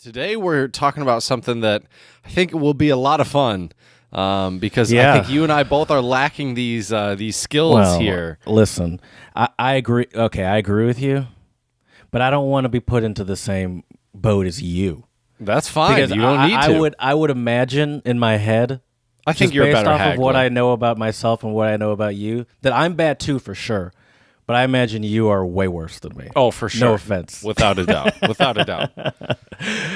Today we're talking about something that I think will be a lot of fun because I think you and I both are lacking these skills here. Listen, I agree. Okay, I agree with you, but I don't want to be put into the same boat as you. That's fine. Because you don't need to. I would imagine in my head. I think you're a better based off haggler. of what I know about myself and what I know about you, that I'm bad too for sure. But I imagine you are way worse than me. Oh, for sure. No offense. Without a doubt. Without a doubt.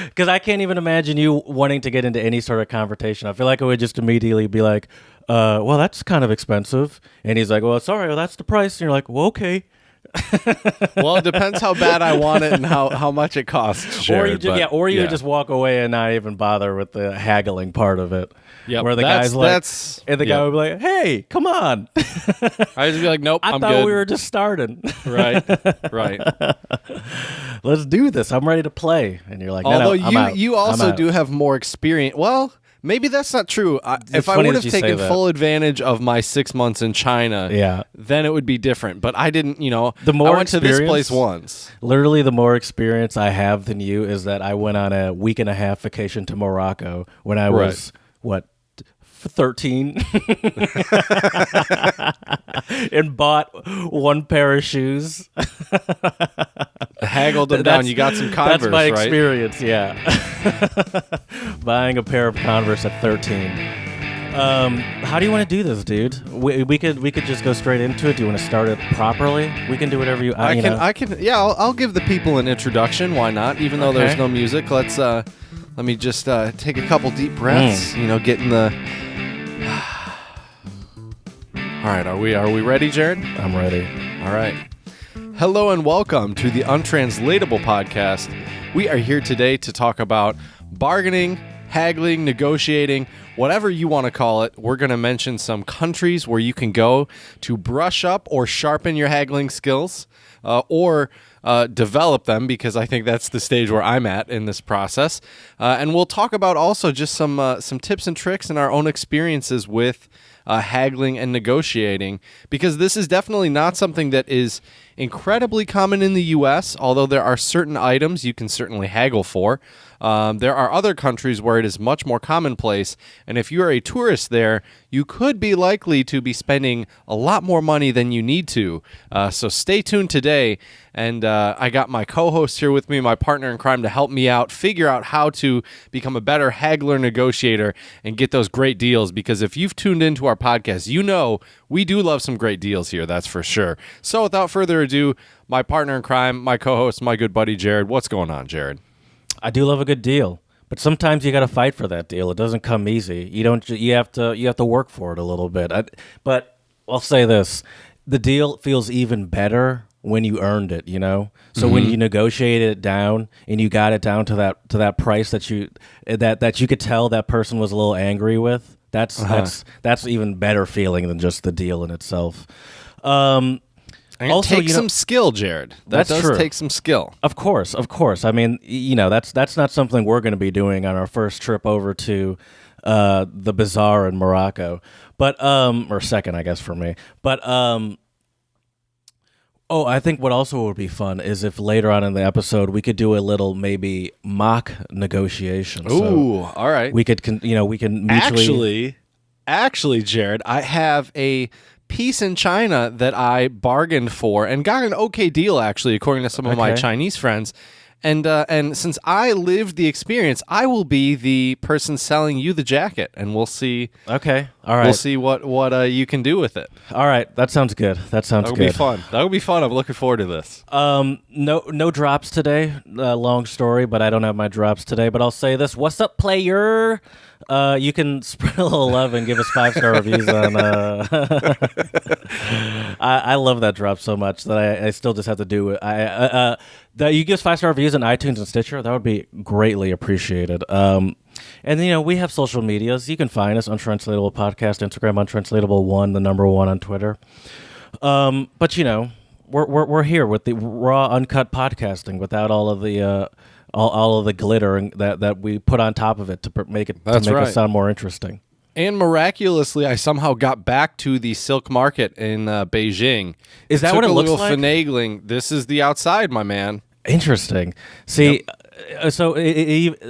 Because I can't even imagine you wanting to get into any sort of confrontation. I feel like it would just immediately be like, well, that's kind of expensive. And he's like, well, sorry, well, that's the price. And you're like, well, okay. Well, it depends how bad I want it and how much it costs, Jared, or you just walk away and not even bother with the haggling part of it. Yep. Where the guy's like, and the guy would be like, hey, come on. I'd just be like, nope, I'm good. I thought we were just starting. Right. Let's do this. I'm ready to play. And you're like, although no, you also do have more experience. Well, maybe that's not true. If I would have taken full advantage of my 6 months in China, then it would be different. But I didn't, I went to this place once. Literally, the more experience I have than you is that I went on a week and a half vacation to Morocco when I was, 13 and bought one pair of shoes. Haggled them down. You got some Converse, that's my right? experience, yeah. Buying a pair of Converse at 13. How do you want to do this, dude? We could just go straight into it. Do you want to start it properly? We can do whatever you. I'll give the people an introduction. Why not? Even though there's no music, let me just take a couple deep breaths. Get in the. All right, are we ready, Jared? I'm ready. All right. Hello and welcome to the Untranslatable Podcast. We are here today to talk about bargaining, haggling, negotiating, whatever you want to call it. We're going to mention some countries where you can go to brush up or sharpen your haggling skills or develop them, because I think that's the stage where I'm at in this process. And we'll talk about also just some tips and tricks and our own experiences with haggling and negotiating, because this is definitely not something that is incredibly common in the U.S., although there are certain items you can certainly haggle for. There are other countries where it is much more commonplace, and if you are a tourist there, you could be likely to be spending a lot more money than you need to. So stay tuned today, and I got my co-host here with me, my partner in crime, to help me out, figure out how to become a better haggler negotiator and get those great deals, because if you've tuned into our podcast, you know we do love some great deals here, that's for sure. So without further ado, my partner in crime, my co-host, my good buddy Jared. What's going on, Jared? I do love a good deal, but sometimes you got to fight for that deal. It doesn't come easy. You have to work for it a little bit. But I'll say this: the deal feels even better when you earned it. So when you negotiated it down and you got it down to that price that you could tell that person was a little angry with. That's even better feeling than just the deal in itself. Also, some skill, Jared. That does true. Take some skill. Of course. I mean, that's not something we're going to be doing on our first trip over to the bazaar in Morocco, but or second, I guess, for me. But I think what also would be fun is if later on in the episode we could do a little maybe mock negotiation. Ooh, all right. We could, we can mutually. Actually, Jared, I have a piece in China that I bargained for and got an okay deal, actually, according to some of my Chinese friends. And since I lived the experience, I will be the person selling you the jacket, and we'll see. Okay, all right. We'll see what you can do with it. All right, that sounds good. That'll be fun. That'll be fun. I'm looking forward to this. No drops today. Long story, but I don't have my drops today. But I'll say this: what's up, player? You can spread a little love and give us 5-star reviews on. I love that drop so much that I still just have to do it. That you give us 5-star reviews on iTunes and Stitcher. That would be greatly appreciated. And we have social medias. You can find us Untranslatable Podcast, Instagram, Untranslatable1, the number 1 on Twitter. But we're here with the raw, uncut podcasting without all of the. All of the glitter that we put on top of it to make us sound more interesting. And miraculously, I somehow got back to the silk market in Beijing. Is that what it looks like? Finagling. This is the outside, my man. Interesting. See,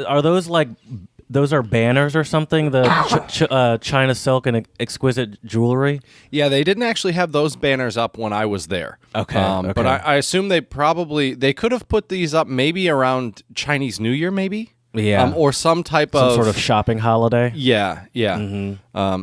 Are those like those are banners or something? The China silk and exquisite jewelry. Yeah, they didn't actually have those banners up when I was there. Okay, okay. But I assume they could have put these up maybe around Chinese New Year, maybe. Yeah, or some sort of shopping holiday. Yeah, yeah,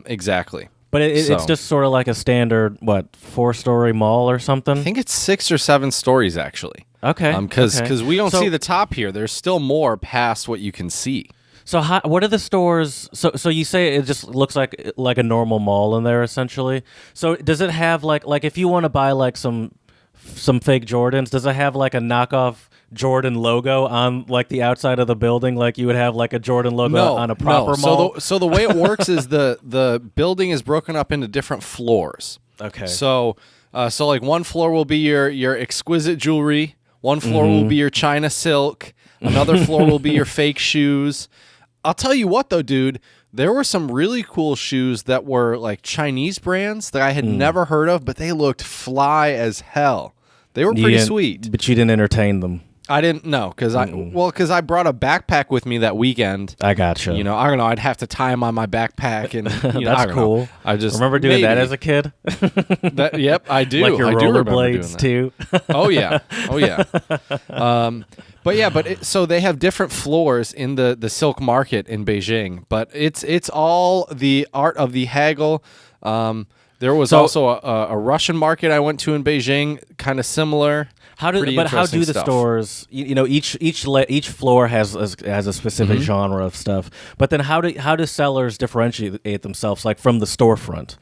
exactly. But it's just sort of like a standard 4-story mall or something. I think it's 6 or 7 stories actually. Okay, because we don't see the top here. There's still more past what you can see. So what are the stores? So you say it just looks like a normal mall in there essentially. So does it have like if you want to buy like some fake Jordans, does it have like a knockoff Jordan logo on like the outside of the building, like you would have like a Jordan logo on a proper mall? So the way it works is the building is broken up into different floors. Okay. So like one floor will be your exquisite jewelry, one floor will be your China silk, another floor will be your fake shoes. I'll tell you what though, dude, there were some really cool shoes that were like Chinese brands that I had never heard of, but they looked fly as hell. They were pretty sweet. But you didn't entertain them. I didn't know because I brought a backpack with me that weekend. I gotcha. You know, I don't know. I'd have to tie them on my backpack, and that's cool. Know. I just remember doing that as a kid. Yep, I do. Like your I rollerblades too. Oh yeah. So they have different floors in the silk market in Beijing, but it's all the art of the haggle. There was also a Russian market I went to in Beijing, kind of similar. How do the stores? Each floor has a specific genre of stuff. But then how do sellers differentiate themselves like from the storefront?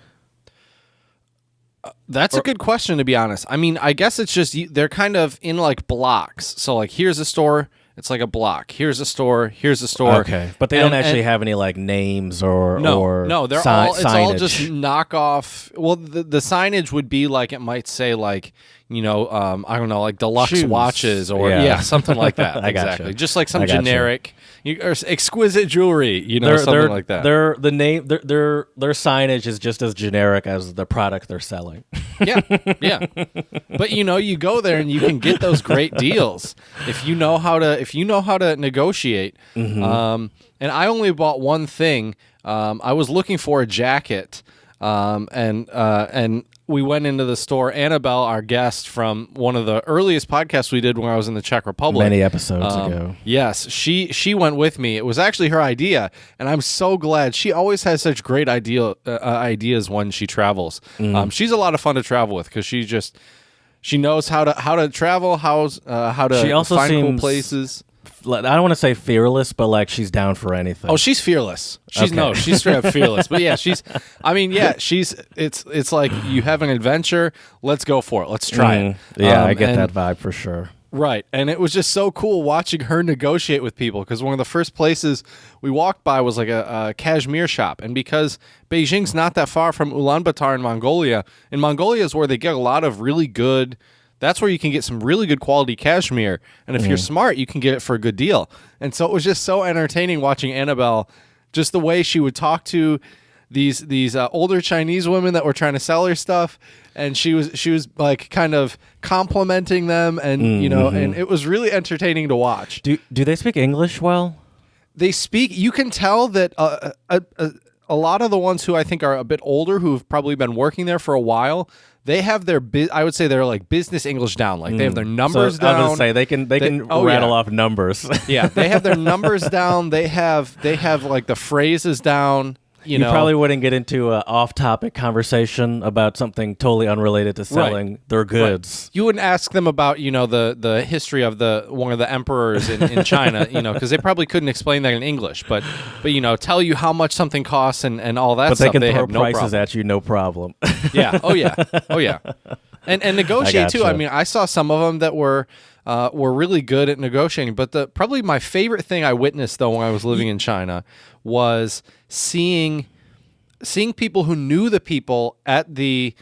That's a good question, to be honest. I mean, I guess it's just they're kind of in like blocks. So like here's a store. It's like a block. Here's a store. Here's a store. Okay, but they don't actually have any like names or no. They're all it's signage. all just knockoff. Well, the signage would be like it might say like I don't know, like deluxe Shoes. watches or something like that. Exactly, gotcha. just like some generic or exquisite jewelry. Something like that. Their signage is just as generic as the product they're selling. Yeah. But you go there and you can get those great deals if you know how to negotiate. And I only bought one thing. I was looking for a jacket, and we went into the store. Annabelle, our guest from one of the earliest podcasts we did when I was in the Czech Republic, many episodes ago. Yes, she went with me. It was actually her idea, and I'm so glad. She always has such great ideas when she travels. She's a lot of fun to travel with because she knows how to travel, how to she also find cool seems places. I don't want to say fearless, but like she's down for anything. Oh, she's fearless. She's straight up fearless. But yeah, it's like you have an adventure. Let's go for it. Let's try it. Yeah, I get that vibe for sure. Right. And it was just so cool watching her negotiate with people because one of the first places we walked by was like a cashmere shop. And because Beijing's not that far from Ulaanbaatar in Mongolia is where they get a lot of really good. That's where you can get some really good quality cashmere. And if you're smart, you can get it for a good deal. And so it was just so entertaining watching Annabelle, just the way she would talk to these older Chinese women that were trying to sell her stuff. And she was like kind of complimenting them. And, and it was really entertaining to watch. Do they speak English well? They speak. You can tell that a lot of the ones who I think are a bit older, who've probably been working there for a while, they have their I would say they're like business English down. Like they have their numbers down. I was gonna say they can rattle off numbers. Yeah, they have their numbers down. They have like the phrases down. You probably wouldn't get into an off-topic conversation about something totally unrelated to selling their goods. Right. You wouldn't ask them about the history of one of the emperors in China, because they probably couldn't explain that in English. But tell you how much something costs and all that. But stuff. They can throw prices at you, no problem. Yeah. Oh yeah. And negotiate too. I mean, I saw some of them that were really good at negotiating. But probably my favorite thing I witnessed though when I was living in China was seeing people who knew the people at the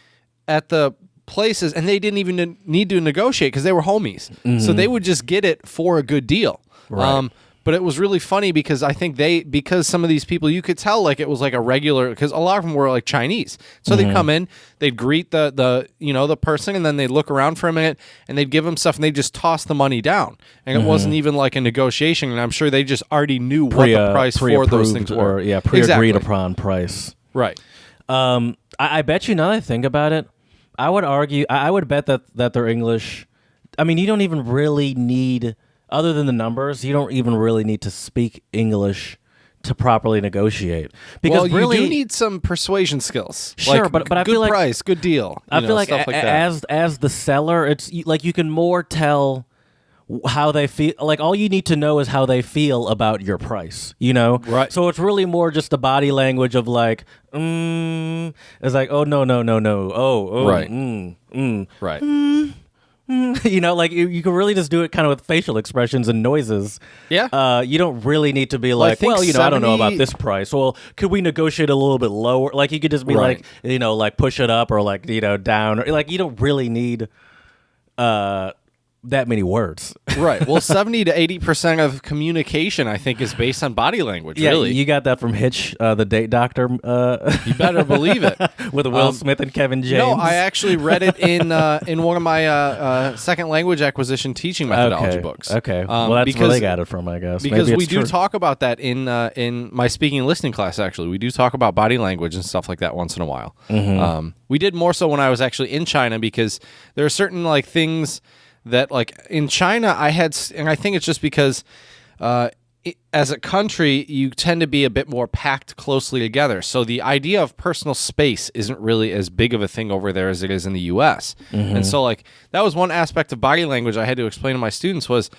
places, and they didn't even need to negotiate because they were homies. So they would just get it for a good deal. Right. But it was really funny because I think because some of these people, you could tell like it was like a regular, because a lot of them were like Chinese. So they'd come in, they'd greet the person, and then they'd look around for a minute and they'd give them stuff and they'd just toss the money down. And it wasn't even like a negotiation. And I'm sure they just already knew what the price for those things were. Or, pre-agreed upon price. Right. I bet you, now that I think about it, I would bet that their English, I mean, you don't even really need, other than the numbers, you don't even really need to speak English to properly negotiate. Because you really, do need some persuasion skills. Sure, like, but I good feel like price, good deal. I feel like, stuff like that. as the seller, it's like you can more tell how they feel. Like all you need to know is how they feel about your price, Right. So it's really more just the body language of like, it's like, oh no, Right. right. Like you can really just do it kind of with facial expressions and noises. Yeah. You don't really need to be like, think I don't know about this price. Well, could we negotiate a little bit lower? Like you could just be Right. like, like push it up or like, down. Or like you don't really need that many words. Right. Well, 70 to 80% of communication, I think, is based on body language. Yeah, really. you got that from Hitch, the Date Doctor. You better believe it. With Will Smith and Kevin James. No, I actually read it in one of my second language acquisition teaching methodology books. Okay. Well, that's where they got it from, I guess. Because Maybe we it's do true. talk about that in my speaking and listening class, actually. We do talk about body language and stuff like that once in a while. We did more so when I was actually in China, because there are certain like things that like in China I had, and I think it's just because as a country you tend to be a bit more packed closely together. So the idea of personal space isn't really as big of a thing over there as it is in the US. And so like that was one aspect of body language I had to explain to my students was,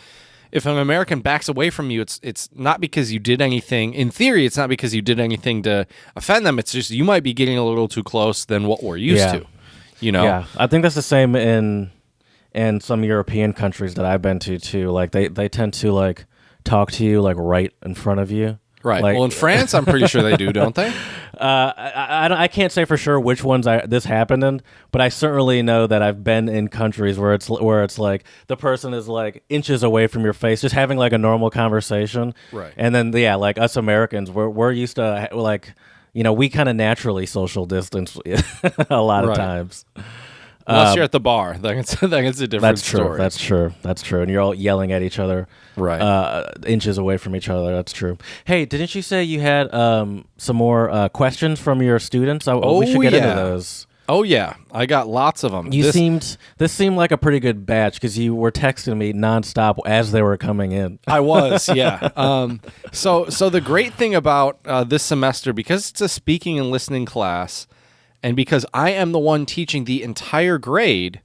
if an American backs away from you, it's not because you did anything. In theory, it's not because you did anything to offend them. It's just you might be getting a little too close than what we're used to. Yeah, I think that's the same in some European countries that I've been to too. Like they tend to like talk to you like right in front of you. Right. Like, well, in France, I'm pretty sure they do, don't they? I can't say for sure which ones this happened in, but I certainly know that I've been in countries where it's like the person is like inches away from your face, just having like a normal conversation. Right. And then like us Americans, we're used to like, we kind of naturally social distance a lot of times. Unless you're at the bar, that's a different story. That's true. And you're all yelling at each other, right? Inches away from each other. That's true. Hey, didn't you say you had some more questions from your students? We should get into those. Oh yeah, I got lots of them. This seemed like a pretty good batch because you were texting me nonstop as they were coming in. I was, yeah. So the great thing about this semester, because it's a speaking and listening class, and because I am the one teaching the entire grade,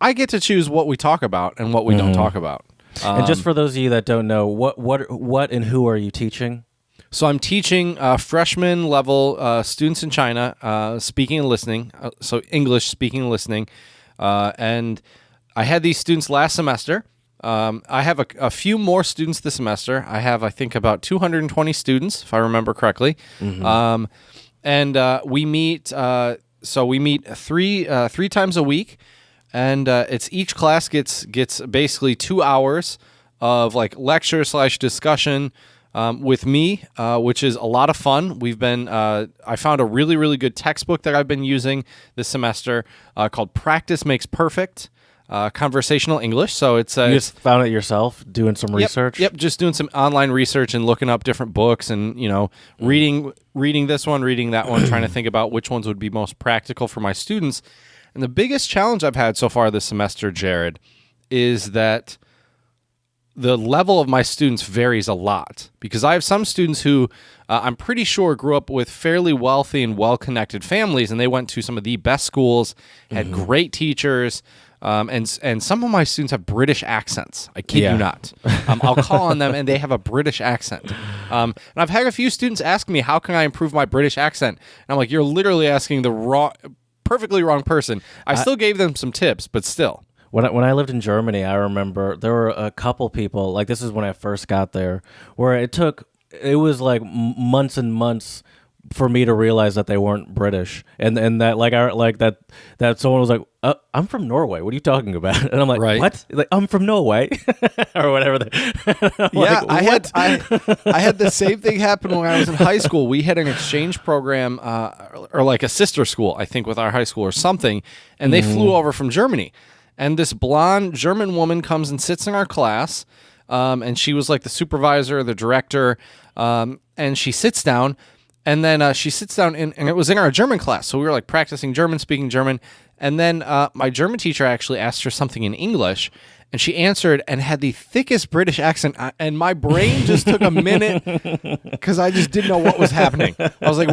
I get to choose what we talk about and what we don't talk about. And just for those of you that don't know, what and who are you teaching? So I'm teaching freshman level students in China speaking and listening, so English speaking and listening. And I had these students last semester. I have a few more students this semester. I have, I think, about 220 students, if I remember correctly. And we meet. So we meet three times a week, and it's each class gets basically 2 hours of like lecture / discussion with me, which is a lot of fun. We've been. I found a really, really good textbook that I've been using this semester called "Practice Makes Perfect." Conversational English. So it's you just found it yourself doing some research. Yep, just doing some online research and looking up different books and reading this one, reading that one, trying to think about which ones would be most practical for my students. And the biggest challenge I've had so far this semester, Jared, is that the level of my students varies a lot, because I have some students who I'm pretty sure grew up with fairly wealthy and well-connected families, and they went to some of the best schools, had great teachers. And some of my students have British accents. I kid you not. I'll call on them and they have a British accent. And I've had a few students ask me, how can I improve my British accent? And I'm like, you're literally asking the perfectly wrong person. I still gave them some tips, but still. When I lived in Germany, I remember there were a couple people, like this is when I first got there, where it was like months and months for me to realize that they weren't British, and that that someone was like, "I'm from Norway. What are you talking about?" And I'm like, Right. "What? Like, I'm from Norway," or whatever. Yeah, I had the same thing happen when I was in high school. We had an exchange program, or like a sister school, I think, with our high school or something, and they flew over from Germany. And this blonde German woman comes and sits in our class, and she was like the supervisor, the director, and she sits down, and then she sits down, and it was in our German class, so we were like practicing German, speaking German, and then my German teacher actually asked her something in English, and she answered and had the thickest British accent, and my brain just took a minute because I just didn't know what was happening. I was like,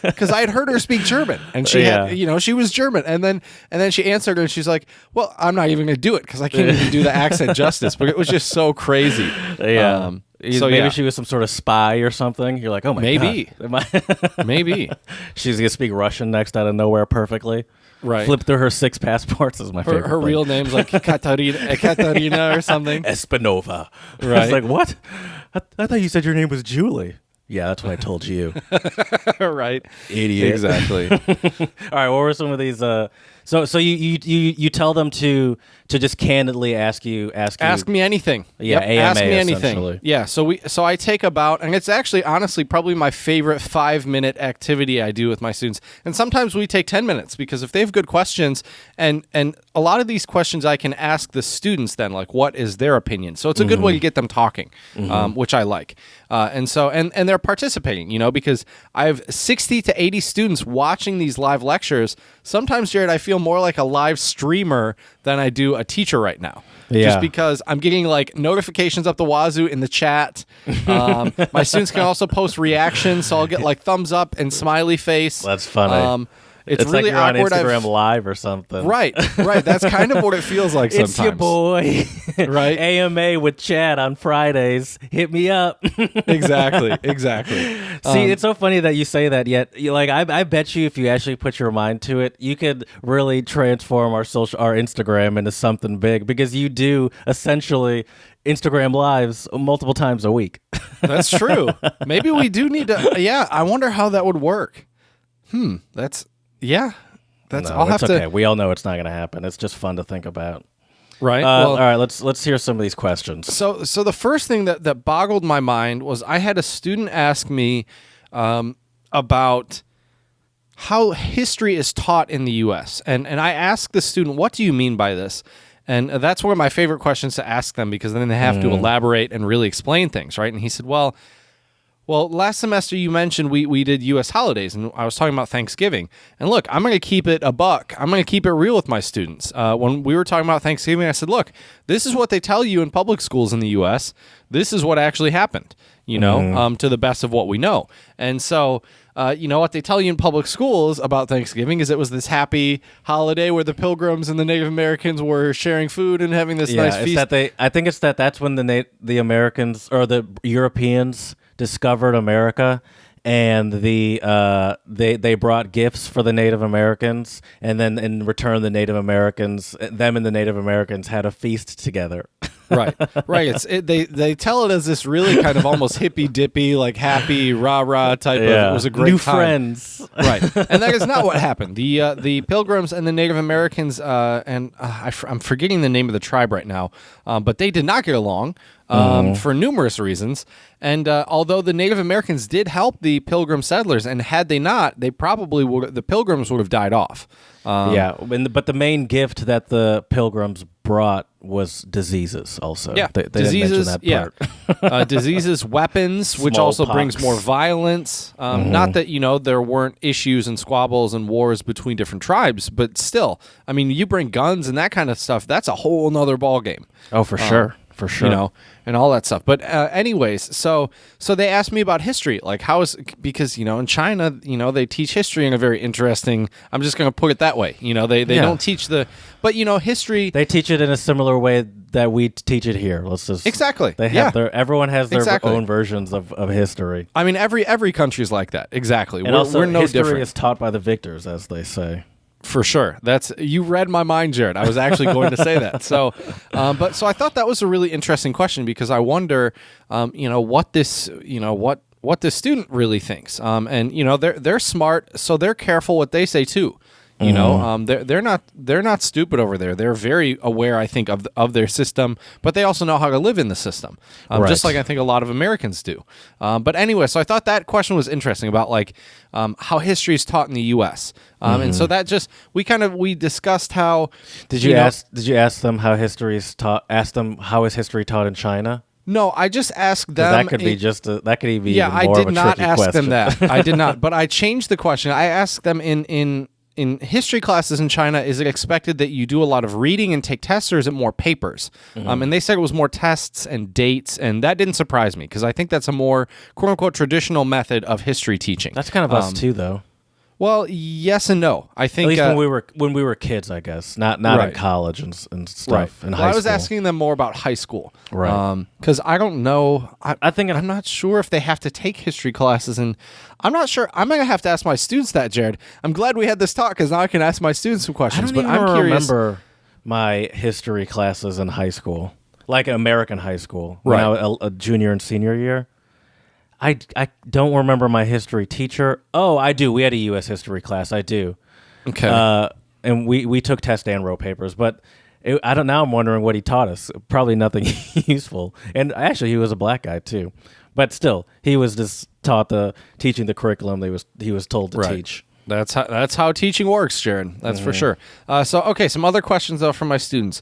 because I had heard her speak German, and she had, she was German, and then she answered her, and she's like, "Well, I'm not even going to do it because I can't even do the accent justice." But it was just so crazy. Yeah. So maybe she was some sort of spy or something. You're like, oh my god, maybe she's gonna speak Russian next out of nowhere perfectly. Right. Flip through her 6 passports is my favorite. Her thing. real name's like Katarina or something. Espanova. Right. I was like, what? I thought you said your name was Julie. Yeah, that's what I told you. Right. Idiot. Exactly. All right. What were some of these? So you tell them to just candidly ask me anything. Yeah, Yep. AMA, ask me anything. essentially. Yeah, so I take about, and it's actually honestly probably my favorite 5-minute activity I do with my students. And sometimes we take 10 minutes because if they have good questions, and a lot of these questions I can ask the students then, like what is their opinion. So it's a good way to get them talking, which I like. And they're participating, because I have 60 to 80 students watching these live lectures. Sometimes, Jared, I feel more like a live streamer than I do a teacher right now. Yeah. Just because I'm getting like notifications up the wazoo in the chat. My students can also post reactions, so I'll get like thumbs up and smiley face. That's funny. It's really like you're awkward. on Instagram Live or something. Right. That's kind of what it feels like sometimes. It's your boy, right? AMA with Chad on Fridays. Hit me up. Exactly. See, it's so funny that you say that. Yet, I bet you, if you actually put your mind to it, you could really transform our Instagram into something big, because you do essentially Instagram Lives multiple times a week. That's true. Maybe we do need to. Yeah, I wonder how that would work. That's. Yeah, that's. No, I'll have okay. to. We all know it's not going to happen. It's just fun to think about. Right. All right. Let's hear some of these questions. So the first thing that boggled my mind was I had a student ask me about how history is taught in the U.S. and I asked the student, "What do you mean by this?" And that's one of my favorite questions to ask them, because then they have to elaborate and really explain things, right? And he said, Well, last semester you mentioned we did U.S. holidays, and I was talking about Thanksgiving. And look, I'm going to keep it a buck. I'm going to keep it real with my students. When we were talking about Thanksgiving, I said, look, this is what they tell you in public schools in the U.S. This is what actually happened, to the best of what we know. And so, what they tell you in public schools about Thanksgiving is it was this happy holiday where the Pilgrims and the Native Americans were sharing food and having this nice feast. I think that's when the Americans or the Europeans discovered America, and they brought gifts for the Native Americans, and then in return the Native Americans had a feast together. Right. They tell it as this really kind of almost hippy dippy, like happy rah rah type of. It was a great new time. friends, right? And that is not what happened. The Pilgrims and the Native Americans, I'm forgetting the name of the tribe right now, but they did not get along. For numerous reasons. And although the Native Americans did help the Pilgrim settlers, and had they not, the Pilgrims would have died off. But the main gift that the Pilgrims brought was diseases also. Yeah, they diseases, didn't mention that part. Diseases, weapons, which also brings more violence. Not that, there weren't issues and squabbles and wars between different tribes, but still, I mean, you bring guns and that kind of stuff, that's a whole nother ballgame. Oh, for sure. For sure. And all that stuff. But anyways, so they asked me about history, like because, in China, they teach history in a very interesting, I'm just going to put it that way. They don't teach but history. They teach it in a similar way that we teach it here. Exactly. They have everyone has their own versions of history. I mean, every country is like that. Exactly. And we're no history different. Is taught by the victors, as they say. For sure. You read my mind, Jared. I was actually going to say that. So I thought that was a really interesting question, because I wonder, what what the student really thinks. And they're smart, so they're careful what they say too. They're not stupid over there. They're very aware, I think, of their system, but they also know how to live in the system, just like I think a lot of Americans do. But anyway, so I thought that question was interesting about how history is taught in the U.S. And so that just we discussed how. Did you ask them how history is taught? Ask them how is history taught in China? No, I just asked them. That could be even more I did of a not tricky ask question. them that. I did not, but I changed the question. I asked them in history classes in China, is it expected that you do a lot of reading and take tests, or is it more papers? And they said it was more tests and dates, and that didn't surprise me because I think that's a more quote-unquote traditional method of history teaching. That's kind of us too, though. Well, yes and no. I think at least when we were kids, I guess, not in college and stuff. In high school. I was asking them more about high school, right? Because I don't know. I'm not sure if they have to take history classes, and I'm not sure. I'm gonna have to ask my students that, Jared. I'm glad we had this talk because now I can ask my students some questions. I'm curious. Remember my history classes in high school, like American high school, when I was a junior and senior year. I don't remember my history teacher. Oh, I do. We had a U.S. history class. I do. Okay. And we took test and wrote papers, but now I'm wondering what he taught us. Probably nothing useful. And actually, he was a black guy too, but still, he was just teaching the curriculum he was told to teach. That's how teaching works, Jared. That's for sure. Some other questions though from my students.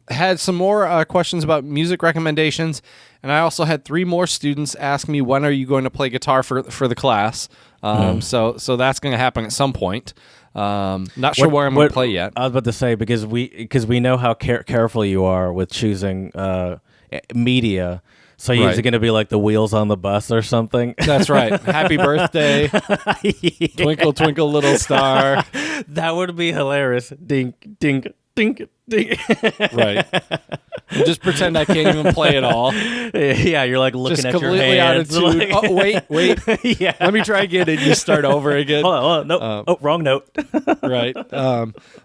Had some more questions about music recommendations, and I also had 3 more students ask me, when are you going to play guitar for the class? So that's going to happen at some point. Not sure where I'm going to play yet. I was about to say, because we know how careful you are with choosing media. So is it going to be like the wheels on the bus or something? That's right. Happy birthday. Twinkle, twinkle, little star. That would be hilarious. Ding, ding, ding, ding. Right. And just pretend I can't even plplay at all. Yeah, you're like looking just at your completely hands. out of tune. Oh, wait. Yeah. Let me try again, and you start over again. Hold on. Nope. Wrong note. Right.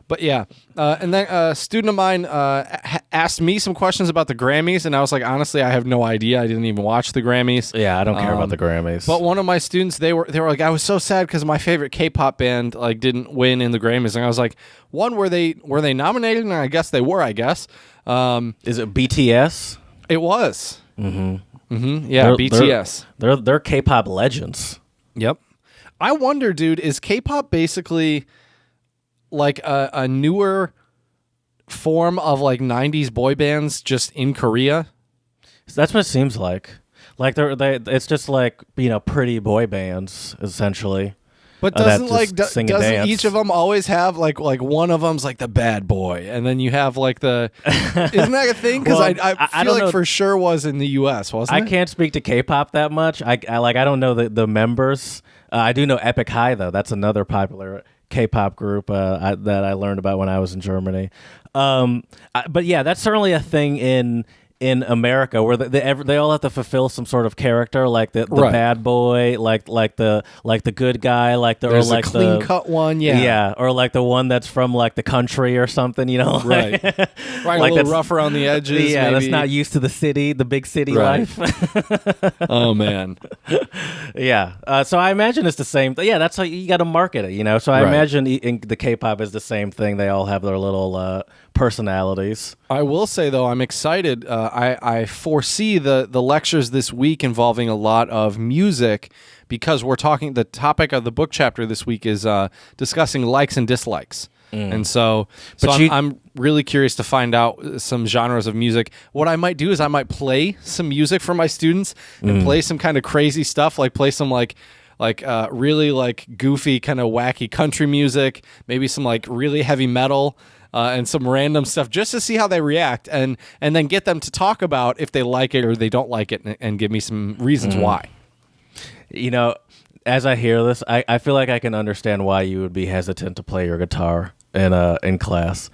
But yeah. And then a student of mine asked me some questions about the Grammys, and I was like, honestly, I have no idea. I didn't even watch the Grammys. Yeah, I don't care about the Grammys. But one of my students, they were like, I was so sad because my favorite K-pop band didn't win in the Grammys, and I was like, were they nominated? And I guess they were. I guess. Is it BTS? It was. Mm-hmm. Yeah, BTS. They're K-pop legends. Yep. I wonder, dude, is K-pop basically like a newer form of 90s boy bands just in Korea? That's what it seems like. It's just pretty boy bands essentially. But doesn't each of them always have like one of them's like the bad boy, and then you have isn't that a thing? Because I feel like for sure was in the U.S. wasn't it? I can't speak to K-pop that much. I don't know the members. I do know Epic High though. That's another popular K-pop group that I learned about when I was in Germany. But yeah, that's certainly a thing in America, where they all have to fulfill some sort of character, like the bad boy, like the good guy, There's a clean cut one, or like the one that's from the country or something, right, a little rough around the edges, maybe. That's not used to the big city life. Oh man, yeah. So I imagine it's the same. Yeah, that's how you got to market it, So I imagine the K-pop is the same thing. They all have their little personalities. I will say though, I'm excited. I foresee the lectures this week involving a lot of music, because the topic of the book chapter this week is discussing likes and dislikes. And so I'm really curious to find out some genres of music. What I might do is I might play some music for my students and play some kind of crazy stuff, play some really goofy kind of wacky country music, maybe some really heavy metal. And some random stuff just to see how they react, and then get them to talk about if they like it or they don't like it, and give me some reasons why. As I hear this, I feel like I can understand why you would be hesitant to play your guitar in class.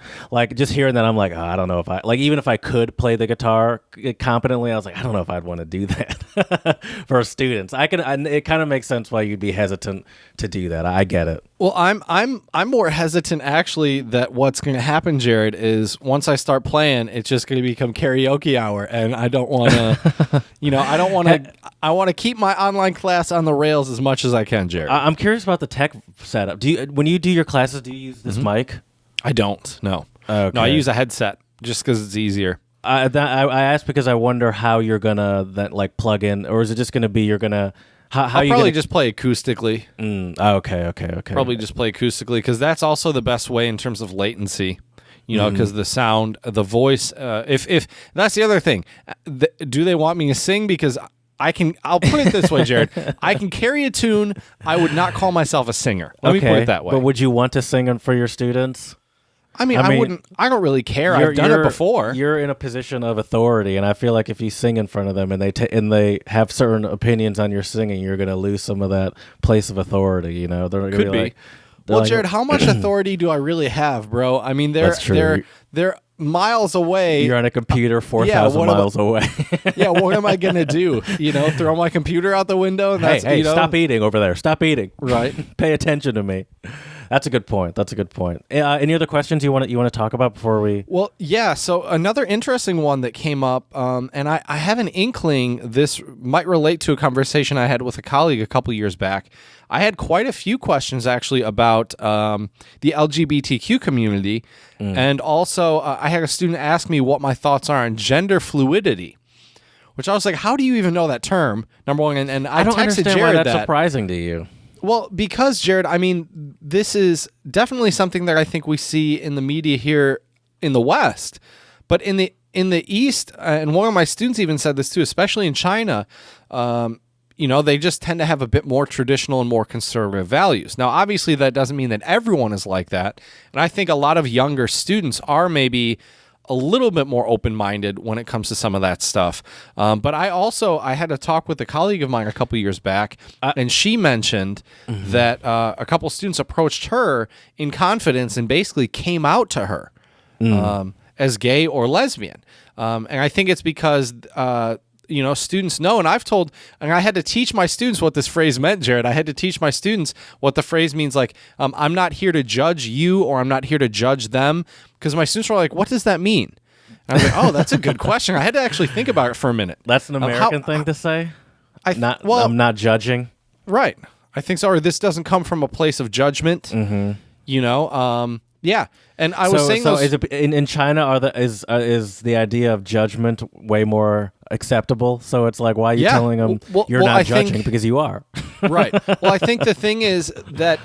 Just hearing that, I'm like, I don't know if even if I could play the guitar competently, I was like, I don't know if I'd want to do that for students. It kind of makes sense why you'd be hesitant to do that. I get it. Well, I'm more hesitant actually that what's going to happen, Jared, is once I start playing, it's just going to become karaoke hour, and I don't want to, I don't want to. I want to keep my online class on the rails as much as I can, Jared. I'm curious about the tech setup. When you do your classes, do you use this mic? I don't. No. Okay. No, I use a headset just because it's easier. I asked because I wonder how you're gonna plug in, or is it just gonna be you're gonna. I'll probably just play acoustically. Okay. Probably just play acoustically because that's also the best way in terms of latency. Because the sound, the voice. If that's the other thing, do they want me to sing? Because I'll put it this way, Jared. I can carry a tune. I would not call myself a singer. Let me put it that way. But would you want to sing for your students? I mean, I wouldn't. I don't really care. I've done it before. You're in a position of authority, and I feel like if you sing in front of them and they have certain opinions on your singing, you're going to lose some of that place of authority. They're going to be like, well, Jared, how much authority do I really have, bro? I mean, they're miles away. You're on a computer 4,000 miles away. Yeah, what am I going to do? Throw my computer out the window? And hey, stop eating over there. Stop eating. Right. Pay attention to me. That's a good point. Any other questions you want to talk about before we? Well, yeah. So another interesting one that came up, and I have an inkling this might relate to a conversation I had with a colleague a couple years back. I had quite a few questions actually about the LGBTQ community, and also I had a student ask me what my thoughts are on gender fluidity. Which I was like, how do you even know that term? Number one, and I don't texted understand Jared why that's surprising to you. Well, because, Jared, I mean, this is definitely something that I think we see in the media here in the West. But in the East, and one of my students even said this too, especially in China, they just tend to have a bit more traditional and more conservative values. Now, obviously, that doesn't mean that everyone is like that. And I think a lot of younger students are maybe a little bit more open-minded when it comes to some of that stuff. But I had a talk with a colleague of mine a couple years back, and she mentioned that a couple students approached her in confidence and basically came out to her as gay or lesbian. And I think it's because students know, and I had to teach my students what this phrase meant, Jared. I had to teach my students what the phrase means, like, I'm not here to judge you, or I'm not here to judge them, because my students were like, what does that mean? And I was like, oh, that's a good question. I had to actually think about it for a minute. That's an American thing to say? I'm not judging? Right. I think so, or this doesn't come from a place of judgment, yeah. And I was saying, is it, in China, is the idea of judgment way more acceptable? So it's like, why are you telling them you're not judging? Because you are. Right. Well, I think the thing is that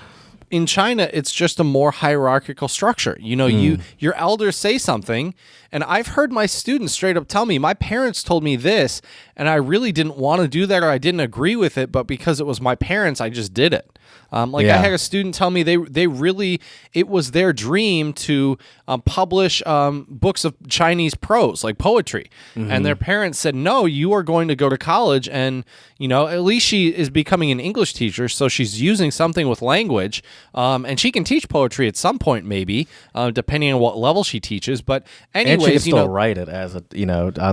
in China, it's just a more hierarchical structure. Your elders say something, and I've heard my students straight up tell me, my parents told me this, and I really didn't want to do that, or I didn't agree with it, but because it was my parents, I just did it. I had a student tell me it was their dream to publish books of Chinese prose, like poetry. And their parents said, no, you are going to go to college, and, at least she is becoming an English teacher, so she's using something with language, and she can teach poetry at some point, maybe, depending on what level she teaches. But anyways, and she can still write it as on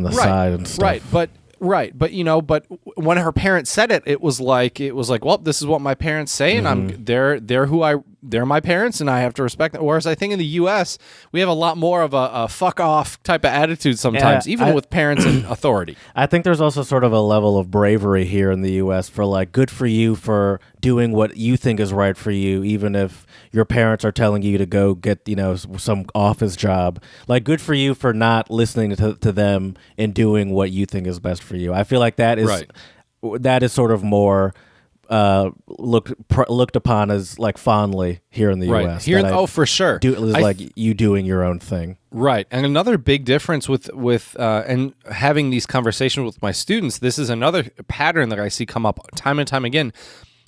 the side and stuff. Right, but when her parents said it, it was like, well, this is what my parents say, and they're my parents, and I have to respect them. Whereas I think in the U.S. we have a lot more of a fuck off type of attitude sometimes, even with parents and authority. I think there's also sort of a level of bravery here in the U.S. for like, good for you for doing what you think is right for you, even if your parents are telling you to go get some office job. Like, good for you for not listening to them and doing what you think is best for you. I feel like that is right. That is sort of more looked upon as like fondly here in the U.S. Here, for sure. Like you doing your own thing. Right. And another big difference with and having these conversations with my students, this is another pattern that I see come up time and time again.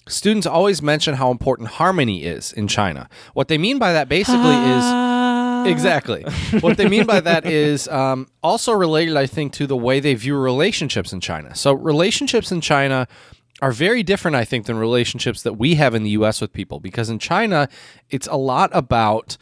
Students always mention how important harmony is in China. What they mean by that basically is... Exactly. What they mean by that is also related, I think, to the way they view relationships in China. So relationships in China are very different, I think, than relationships that we have in the U.S. with people. Because in China, it's a lot about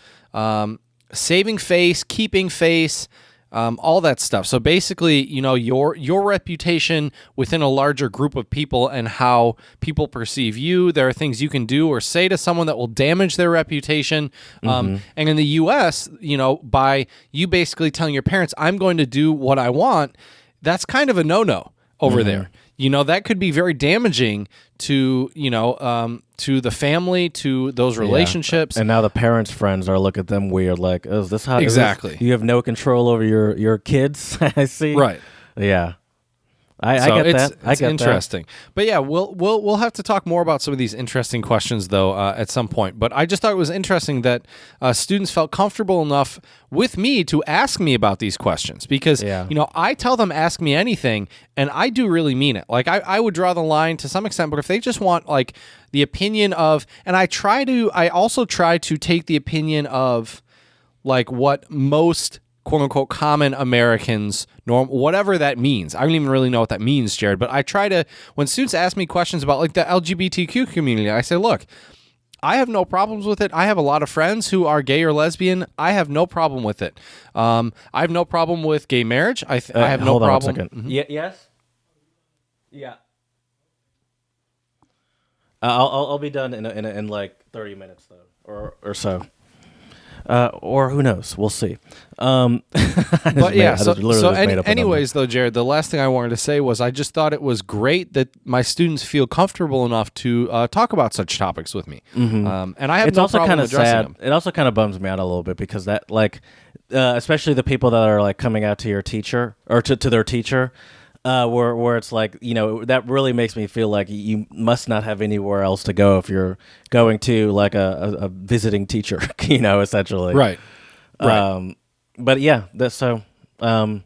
saving face, keeping face, all that stuff. So basically, your reputation within a larger group of people and how people perceive you. There are things you can do or say to someone that will damage their reputation. And in the U.S., by you basically telling your parents, I'm going to do what I want, that's kind of a no-no over there. That could be very damaging to, to the family, to those relationships. And now the parents' friends are looking at them weird, like, is this how... Exactly. You have no control over your kids, I see. Right. Yeah. I get that. It's interesting. But yeah, we'll have to talk more about some of these interesting questions though at some point. But I just thought it was interesting that students felt comfortable enough with me to ask me about these questions because I tell them ask me anything, and I do really mean it. Like I would draw the line to some extent, but if they just want like the opinion of, and I also try to take the opinion of like what most quote unquote common Americans whatever that means. I don't even really know what that means, Jared, but I try to, when students ask me questions about like the LGBTQ community, I say, look, I have no problems with it. I have a lot of friends who are gay or lesbian. I have no problem with it. I have no problem with gay marriage. I have no problem. Hold on a second. Yes? Yeah. I'll be done in like 30 minutes though, or so. Or who knows? We'll see. Anyways, though, Jared, the last thing I wanted to say was I just thought it was great that my students feel comfortable enough to talk about such topics with me. And I have no problem addressing them. It also kind of bums me out a little bit because that, like, especially the people that are like coming out to your teacher or to their teacher. Where it's like, that really makes me feel like you must not have anywhere else to go if you're going to like a visiting teacher, essentially. Right. But yeah, I'm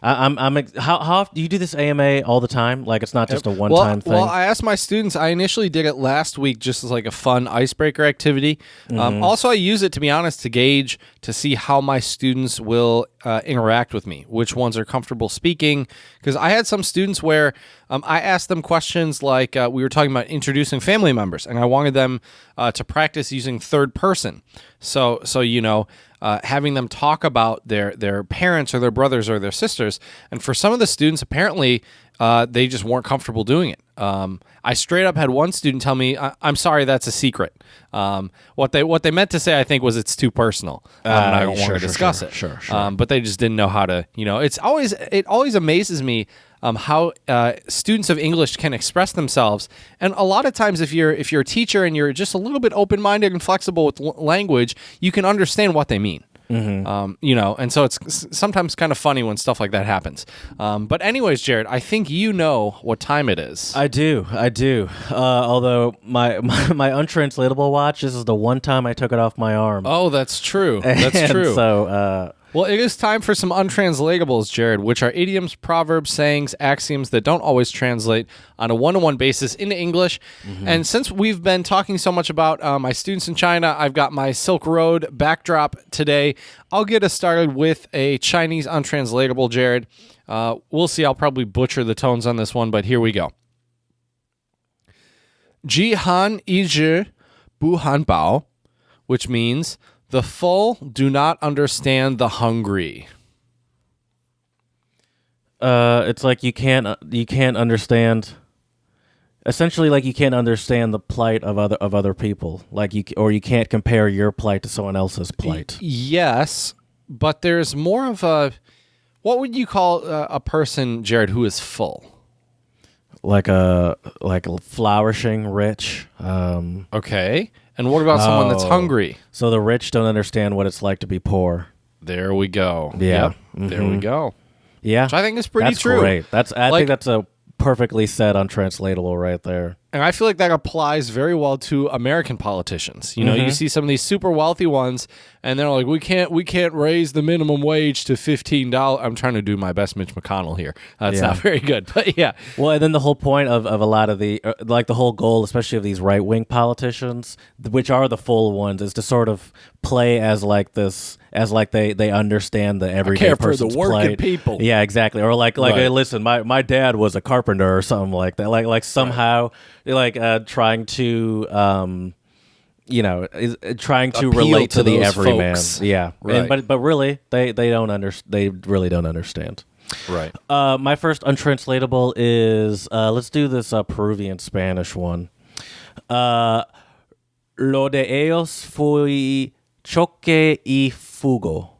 how often do you do this AMA all the time? Like it's not just a one-time thing? Well, I asked my students. I initially did it last week just as like a fun icebreaker activity. Also, I use it, to be honest, to gauge, to see how my students will interact with me, which ones are comfortable speaking. Because I had some students where I asked them questions like we were talking about introducing family members, and I wanted them to practice using third person. So having them talk about their parents or their brothers or their sisters. And for some of the students, apparently, they just weren't comfortable doing it. I straight up had one student tell me, I'm sorry, that's a secret. What they meant to say, I think, was it's too personal. And I don't want to discuss it. Sure. But they just didn't know how to, it always amazes me how students of English can express themselves. And a lot of times if you're a teacher and you're just a little bit open-minded and flexible with language, you can understand what they mean. And so it's sometimes kind of funny when stuff like that happens. But anyways, Jared, I think you know what time it is. I do. Although my untranslatable watch, this is the one time I took it off my arm. Oh, that's true. That's true. So, well, it is time for some untranslatables, Jared, which are idioms, proverbs, sayings, axioms that don't always translate on a one-to-one basis into English. And since we've been talking so much about my students in China, I've got my Silk Road backdrop today. I'll get us started with a Chinese untranslatable, Jared. We'll see. I'll probably butcher the tones on this one, but here we go. Ji han yi zhi bu han bao, which means the full do not understand the hungry. It's like you can't understand. Essentially, like you can't understand the plight of other people. Like you can't compare your plight to someone else's plight. Yes, but there's more of a. What would you call a person, Jared, who is full? Like a flourishing, rich. Okay. And what about someone that's hungry? So the rich don't understand what it's like to be poor. There we go. Yeah. Yep. There we go. Yeah. Which I think is pretty true. Great. I think that's a perfectly said untranslatable right there. And I feel like that applies very well to American politicians. You see some of these super wealthy ones, and they're like, we can't raise the minimum wage to $15. I'm trying to do my best Mitch McConnell here. That's not very good, but yeah. Well, and then the whole point of a lot of the, like the whole goal, especially of these right-wing politicians, which are the full ones, is to sort of play as like this, as like they understand the everyday person's plight. I care for the working people. Yeah, exactly. Or like right. Hey, listen, my dad was a carpenter or something like that. Like somehow, like trying to is trying to Appeal relate to to the those everyman. folks. Yeah, Right. but really they don't they really don't understand. Right. My first untranslatable is let's do this Peruvian Spanish one. Lo de ellos fue choque y fuga.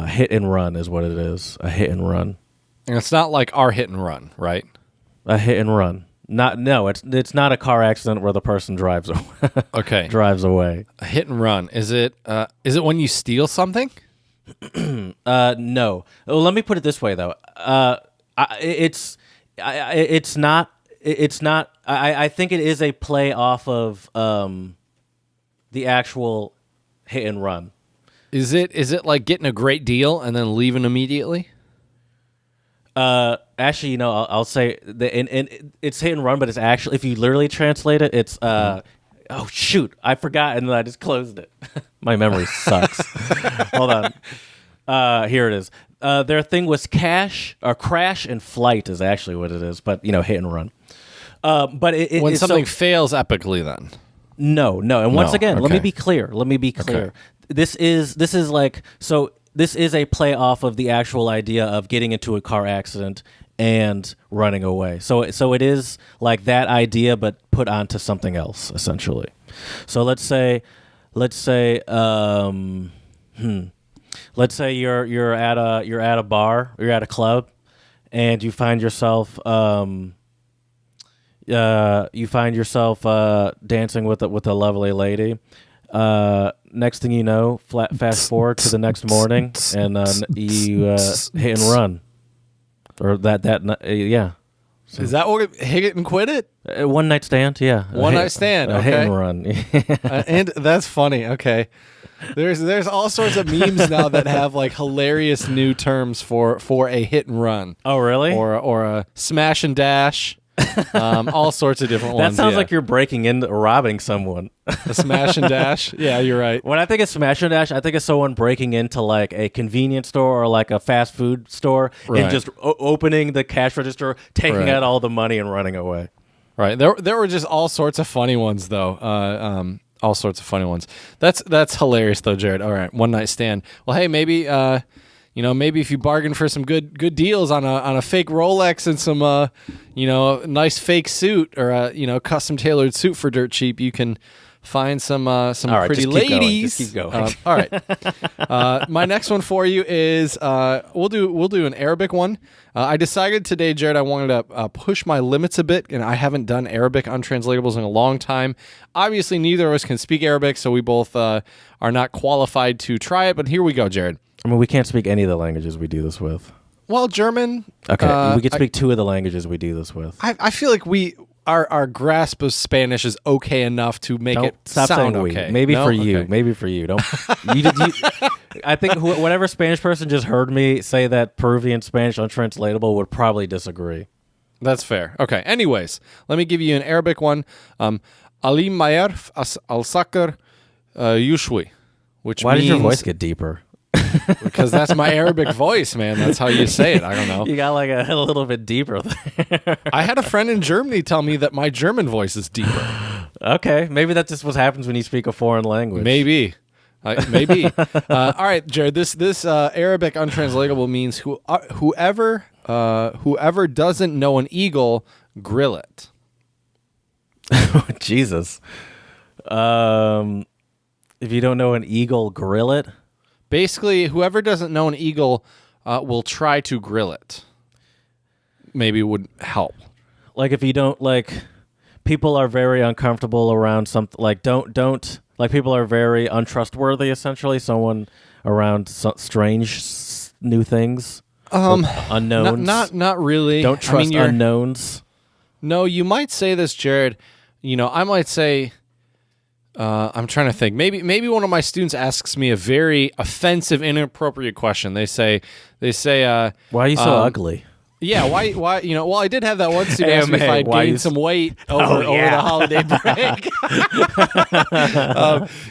Hit and run is what it is. A hit and run. And it's not like our hit and run, right? A hit and run. It's not a car accident where the person drives away. Okay. drives away. A hit and run. Is it when you steal something? No. Well, let me put it this way though. It's not. I think it is a play off of the actual hit and run. Is it like getting a great deal and then leaving immediately? Actually, I'll say and it's hit and run, but it's actually, if you literally translate it, it's oh shoot, I forgot, and then I just closed it. My memory sucks. Hold on. Here it is. Their thing was crash and flight is actually what it is, but hit and run. But When it's something fails epically, then no, and once again, okay. let me be clear. Okay. This is like, so this is a play off of the actual idea of getting into a car accident and running away. So it is like that idea, but put onto something else, essentially. So let's say let's say you're at a bar, you're at a club, and you find yourself dancing with a lovely lady. Next thing you know, fast forward to the next morning, and you hit and run, or yeah. is that what hit it and quit it? One night stand, yeah. One night stand, Hit okay. and run. And that's funny. Okay, there's all sorts of memes now that have like hilarious new terms for a hit and run. Oh, really? Or a smash and dash. All sorts of different That ones. sounds yeah. like you're breaking in or robbing someone. A smash and dash. Yeah, you're right. When I think of smash and dash, I think of someone breaking into like a convenience store or like a fast food store Right. and just opening the cash register, taking Right. out all the money and running away. Right. There were just all sorts of funny ones though. All sorts of funny ones. That's hilarious though, Jared. All right, one night stand. Well, hey, maybe maybe if you bargain for some good deals on a fake Rolex and some nice fake suit or a custom tailored suit for dirt cheap, you can find some right, pretty just keep going. ladies. Just keep going. All right. My next one for you is we'll do an Arabic one. I decided today, Jared, I wanted to push my limits a bit, and I haven't done Arabic untranslatables in a long time. Obviously, neither of us can speak Arabic, so we both are not qualified to try it. But here we go, Jared. I mean, we can't speak any of the languages we do this with. Well, German. Okay, we can speak two of the languages we do this with. I feel like our grasp of Spanish is okay enough to make Don't it stop sound saying we. okay. Maybe No? for you. Okay. Maybe for you. Don't. I think whatever Spanish person just heard me say that Peruvian Spanish untranslatable would probably disagree. That's fair. Okay. Anyways, let me give you an Arabic one. Ali Mayer al Sakr Yushwi, which Why means did your voice get deeper? because that's my Arabic voice, man. That's how you say it. I don't know. You got like a little bit deeper there. I had a friend in Germany tell me that my German voice is deeper. Okay, maybe that's just what happens when you speak a foreign language. Maybe. Maybe. All right, Jared. This Arabic untranslatable means whoever doesn't know an eagle, grill it. Jesus. If you don't know an eagle, grill it. Basically, whoever doesn't know an eagle will try to grill it. Maybe would help. Like if you don't people are very uncomfortable around something. Like don't like people are very untrustworthy. Essentially, someone around strange new things. Unknowns. Not really. Don't trust you're- unknowns. No, you might say this, Jared. I might say. I'm trying to think. Maybe one of my students asks me a very offensive, inappropriate question. They say, Why are you so ugly? yeah, why? Well, I did have that one student ask me if Hey, I'd why gained you some weight over the holiday break.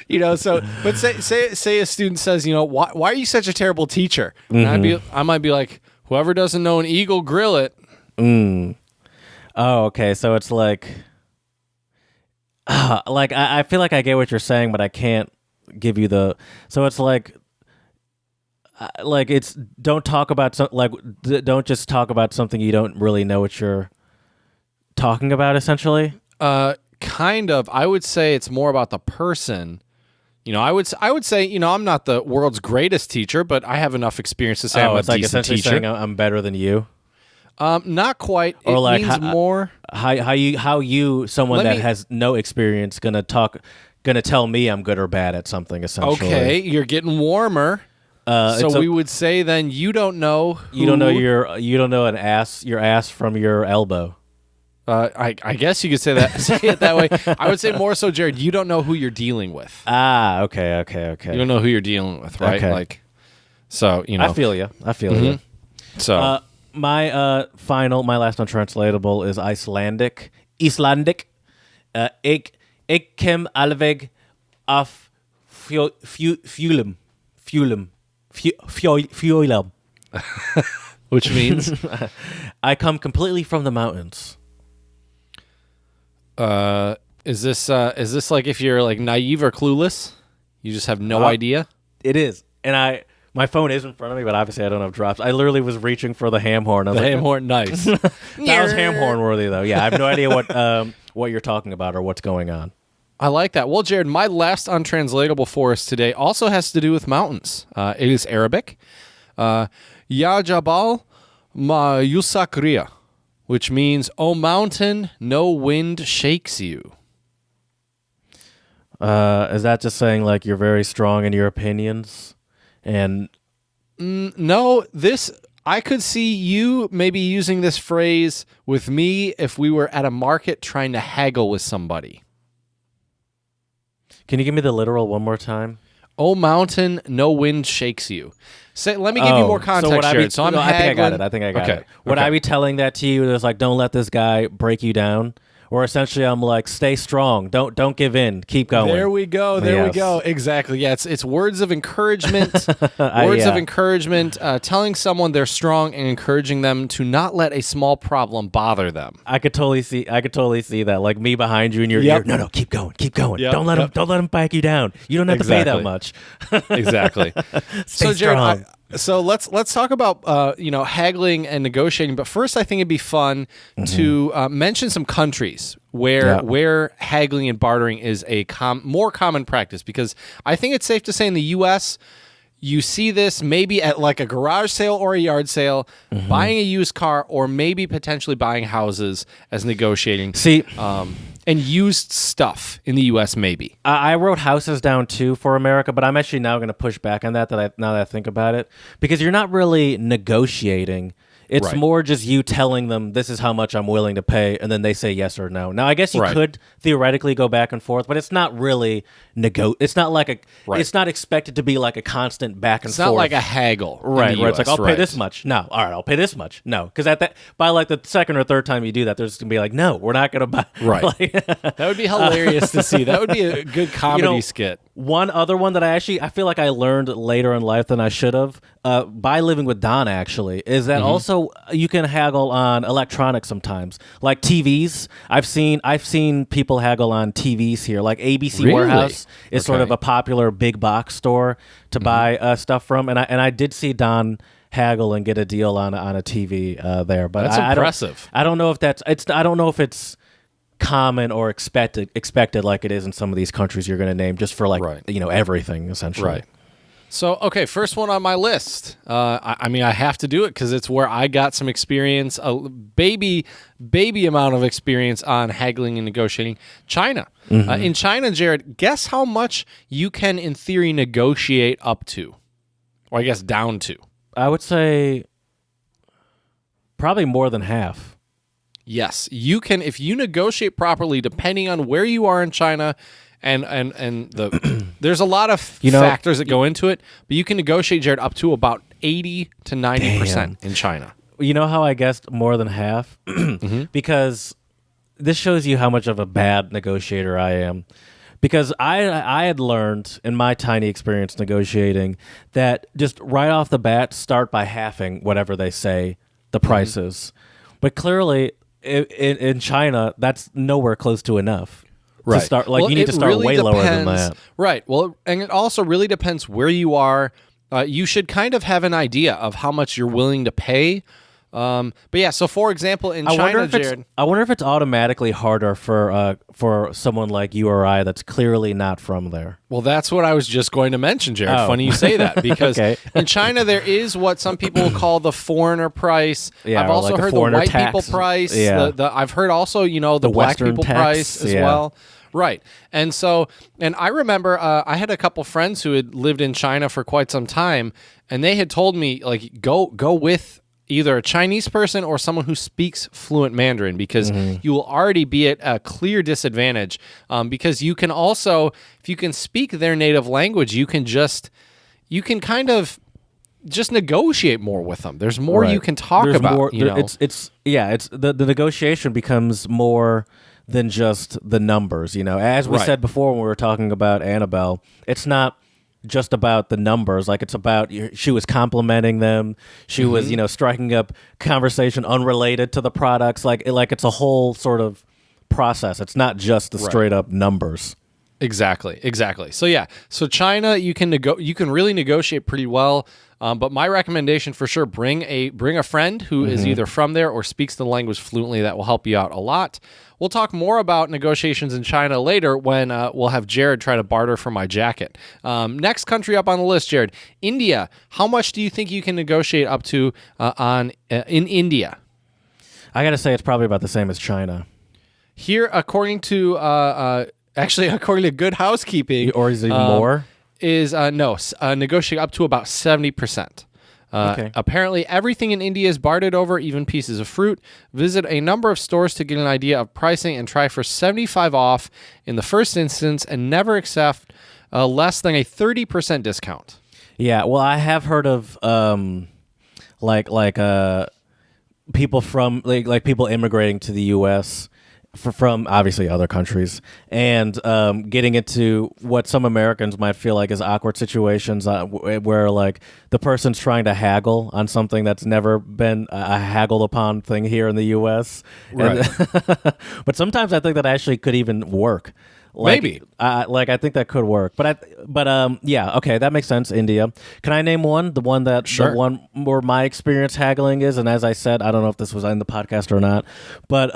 But say a student says, why are you such a terrible teacher? And I might be like, whoever doesn't know an eagle, grill it. Oh, okay. So it's like, Like I feel like I get what you're saying, but I can't give you the. So it's like it's don't talk about don't just talk about something you don't really know what you're talking about. Essentially, Kind of. I would say it's more about the person. I would say, I'm not the world's greatest teacher, but I have enough experience to say I'm a it's like decent essentially teacher. saying I'm better than you. Not quite. Or it like means more. How you someone Let that me- has no experience gonna tell me I'm good or bad at something. Essentially, Okay, you're getting warmer. So we would say then you don't know. you don't know your ass from your elbow. I guess you could say that. Say it that way. I would say more so, Jared. You don't know who you're dealing with. Okay. You don't know who you're dealing with, right? Okay. Like, so I feel you. So My last untranslatable is Icelandic. Ik kem alveg af fjulum. which means I come completely from the mountains. is this like if you're like naive or clueless? You just have no idea. It is, and my phone is in front of me, but obviously I don't have drops. I literally was reaching for the ham horn. I was The like, ham horn, nice. that was ham horn worthy, though. Yeah, I have no idea what you're talking about or what's going on. I like that. Well, Jared, my last untranslatable for us today also has to do with mountains. It is Arabic. Ya Jabal ma yusakriya, which means, "O mountain, no wind shakes you." Is that just saying like you're very strong in your opinions? And No, I could see you maybe using this phrase with me if we were at a market trying to haggle with somebody. can you give me the literal one more time? "O mountain, no wind shakes you." Let me give you more context, Jared. So I'm I think I got haggling. it. I think I got Okay, it. Would okay. I be telling that to you? There's like, don't let this guy break you down, or essentially, I'm like, stay strong. Don't give in. Keep going. There we go. There we Yes. go. Exactly. Yeah, it's words of encouragement. Words yeah. of encouragement. Telling someone they're strong and encouraging them to not let a small problem bother them. I could totally see that, like me behind you in your Yep. ear. No, keep going. Yep, Don't let him back you down. You don't have to pay that Exactly. much. Exactly. Stay So, Jared, strong. so let's talk about haggling and negotiating. But first, I think it'd be fun to mention some countries where haggling and bartering is a more common practice, because I think it's safe to say in the U.S. you see this maybe at like a garage sale or a yard sale, buying a used car, or maybe potentially buying houses as negotiating. See, And used stuff in the U.S. maybe. I wrote houses down too for America, but I'm actually now going to push back on that. Now that I think about it, because you're not really negotiating. It's Right. more just you telling them this is how much I'm willing to pay, and then they say yes or no. Now, I guess you Right. could theoretically go back and forth, but it's not really It's not like Right. It's not expected to be like a constant back and It's forth. not like a haggle. in Right, the where it's like, US, I'll pay right. this much. No, all right, I'll pay this much. No, because by like the second or third time you do that, there's gonna be like, no, we're not gonna buy. Right. Like, That would be hilarious to see. That would be a good comedy skit. one other one that I feel like I learned later in life than I should have by living with Don actually is that also you can haggle on electronics sometimes, like TVs. I've seen people haggle on TVs here, like ABC Really? Warehouse is sort Okay. of a popular big box store to buy stuff from, and I did see Don haggle and get a deal on a TV there. But That's impressive. I don't know if I don't know if it's common or expected like it is in some of these countries you're going to name, just for like Right. everything essentially. Right. So, okay, first one on my list. I mean, I have to do it because it's where I got some experience, a baby amount of experience on haggling and negotiating. China. In China, Jared, guess how much you can, in theory, negotiate up to? Or I guess down to. I would say probably more than half. Yes, you can, if you negotiate properly, depending on where you are in China, and the there's a lot of factors that go into it, but you can negotiate, Jared, up to about 80 to 90% in China. You know how I guessed more than half? Because this shows you how much of a bad negotiator I am. Because I had learned in my tiny experience negotiating that just right off the bat, start by halving whatever they say the price is. But clearly, in China, that's nowhere close to enough. Right. start. Like Well, you need it to start really way lower than depends- that. Right. Well, and it also really depends where you are. You should kind of have an idea of how much you're willing to pay. But yeah, so for example, in China, Jared. I wonder if it's automatically harder for someone like you or I that's clearly not from there. Well, that's what I was just going to mention, Jared. Oh. Funny you say that because Okay. in China there is what some people call the foreigner price. Yeah, I've or also like a heard the foreigner white tax. people price. Yeah. I've heard also the black Western people tax, price as yeah. well. Right. And so, and I remember I had a couple friends who had lived in China for quite some time, and they had told me, like, go with either a Chinese person or someone who speaks fluent Mandarin because you will already be at a clear disadvantage. Because you can also, if you can speak their native language, you can kind of just negotiate more with them. There's more Right. you can talk There's about. more- you know? It's the negotiation becomes more than just the numbers. As we Right. said before when we were talking about Annabelle, it's not just about the numbers. Like it's about she was complimenting them. She was striking up conversation unrelated to the products. Like it's a whole sort of process. It's not just the straight up numbers. Exactly. So yeah, so China, you can really negotiate pretty well. But my recommendation for sure, bring a friend who is either from there or speaks the language fluently. That will help you out a lot. We'll talk more about negotiations in China later when we'll have Jared try to barter for my jacket. Next country up on the list, Jared, India. How much do you think you can negotiate up to in India? I got to say it's probably about the same as China. Here, according to Good Housekeeping, Or is it even more? is negotiate up to about 70%. Okay. Apparently, everything in India is bartered over, even pieces of fruit. Visit a number of stores to get an idea of pricing and try for 75 off in the first instance and never accept less than a 30% discount. Yeah, well, I have heard of people from like people immigrating to the U.S. From obviously other countries and getting into what some Americans might feel like is awkward situations where like the person's trying to haggle on something that's never been a haggled upon thing here in the U.S. Right. But sometimes I think that actually could even work. Maybe. I think that could work. But yeah, okay, that makes sense. India. Can I name one? The one where my experience haggling is, and as I said, I don't know if this was in the podcast or not, but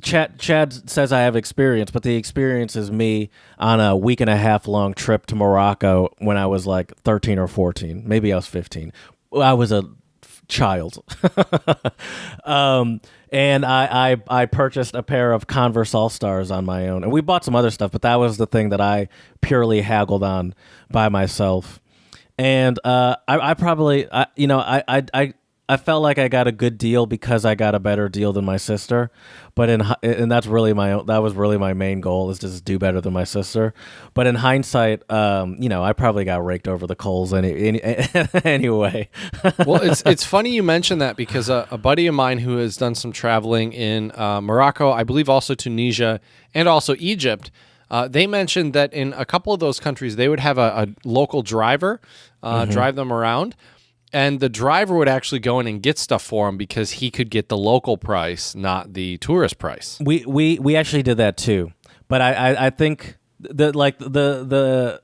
Chad says I have experience, but the experience is me on a week and a half long trip to Morocco when I was like 13 or 14. Maybe I was 15. I was a child. And I purchased a pair of Converse All-Stars on my own. And we bought some other stuff, but that was the thing that I purely haggled on by myself. And I felt like I got a good deal because I got a better deal than my sister, but and that was really my main goal, is to just do better than my sister. But in hindsight, I probably got raked over the coals anyway. Well, it's funny you mention that because a buddy of mine who has done some traveling in Morocco, I believe also Tunisia and also Egypt, they mentioned that in a couple of those countries they would have a local driver drive them around. And the driver would actually go in and get stuff for him because he could get the local price, not the tourist price. We actually did that too, but I think that like the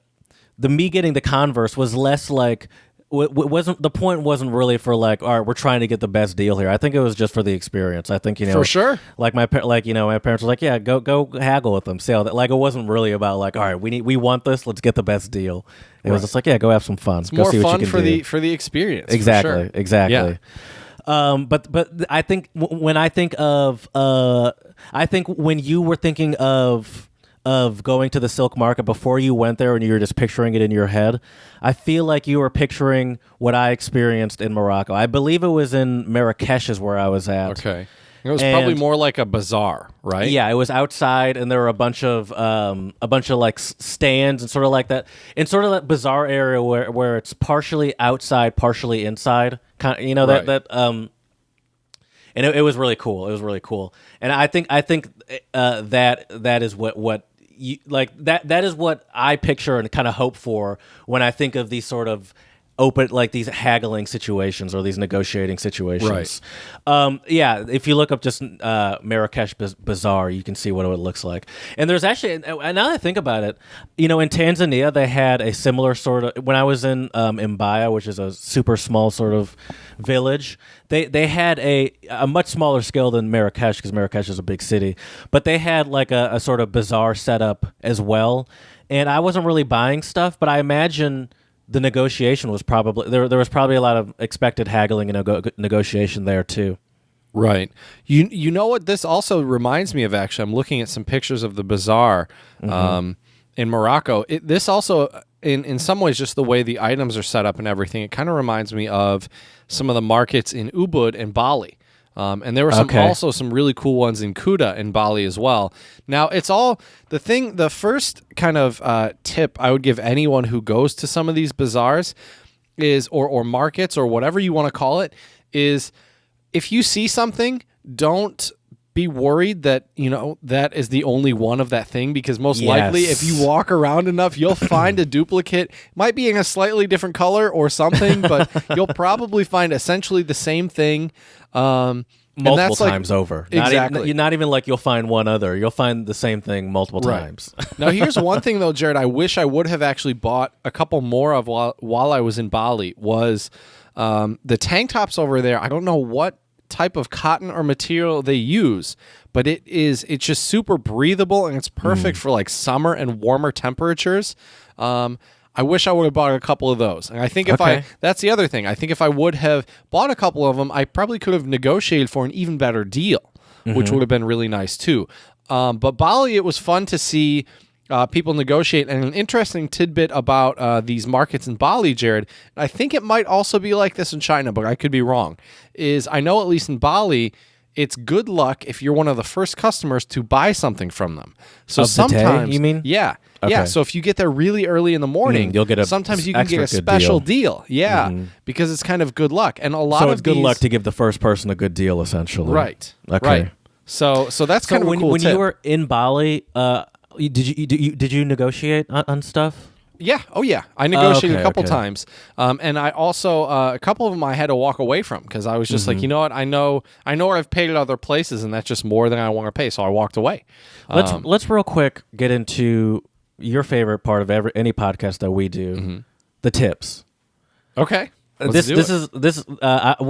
me getting the Converse was less like the point wasn't really for like, all right, we're trying to get the best deal here. I think it was just for the experience. I think for sure. Like my parents were like, yeah, go haggle with them. See how that, like, it wasn't really about like, all right, we want this, let's get the best deal. It was just like, yeah, go have some fun. It's go more see what fun you can for do. the experience. Exactly, for sure. exactly. Yeah. But I think when I think of I think when you were thinking of going to the silk market before you went there and you were just picturing it in your head, I feel like you were picturing what I experienced in Morocco. I believe it was in Marrakesh is where I was at. Okay. It was probably more like a bazaar, right? Yeah, it was outside, and there were a bunch of like stands and sort of like that, in sort of that bazaar area where it's partially outside, partially inside. Kind of, Right. and it was really cool. It was really cool, and I think that is what you like. That is what I picture and kind of hope for when I think of these sort of open like these haggling situations or these negotiating situations. Right. Yeah, if you look up just Marrakesh Bazaar, you can see what it looks like. And there's actually, and now that I think about it, in Tanzania they had a similar sort of. When I was in Mbaya, which is a super small sort of village, they had a much smaller scale than Marrakesh because Marrakesh is a big city, but they had like a sort of bazaar setup as well. And I wasn't really buying stuff, but I imagine the negotiation was probably there was probably a lot of expected haggling and negotiation there too. Right. You know what this also reminds me of, actually? I'm looking at some pictures of the bazaar in Morocco. This also, in some ways, just the way the items are set up and everything, it kind of reminds me of some of the markets in Ubud and Bali. And there were also some really cool ones in Kuta in Bali as well. Now, it's all the first kind of tip I would give anyone who goes to some of these bazaars is, or markets or whatever you want to call it, is if you see something, don't be worried that, that is the only one of that thing, because most likely if you walk around enough, you'll find a duplicate. Might be in a slightly different color or something, but you'll probably find essentially the same thing. Multiple times over. Exactly. Not even like you'll find one other. You'll find the same thing multiple times. Now, here's one thing, though, Jared, I wish I would have actually bought a couple more of while I was in Bali, was the tank tops over there. I don't know what type of cotton or material they use, but it's just super breathable, and it's perfect for like summer and warmer temperatures. I wish I would have bought a couple of those. And I think that's the other thing. I think if I would have bought a couple of them, I probably could have negotiated for an even better deal, which would have been really nice too. But Bali, it was fun to see people negotiate. And an interesting tidbit about these markets in Bali, Jared, I think it might also be like this in China, but I could be wrong, is I know at least in Bali, it's good luck if you're one of the first customers to buy something from them. So sometimes, you mean? Yeah. Okay. Yeah, so if you get there really early in the morning, you'll get sometimes you can get a special deal. Yeah, because it's kind of good luck. And a lot of it's good luck to give the first person a good deal, essentially. Right. Okay. Right. So that's kind of a cool when tip. You were in Bali, did you negotiate on stuff? Yeah. Oh, yeah. I negotiated a couple times. And I also, a couple of them I had to walk away from because I was just like, you know what? I know where I've paid at other places, and that's just more than I want to pay. So I walked away. Let's real quick get into your favorite part of any podcast that we do, the tips. Okay. What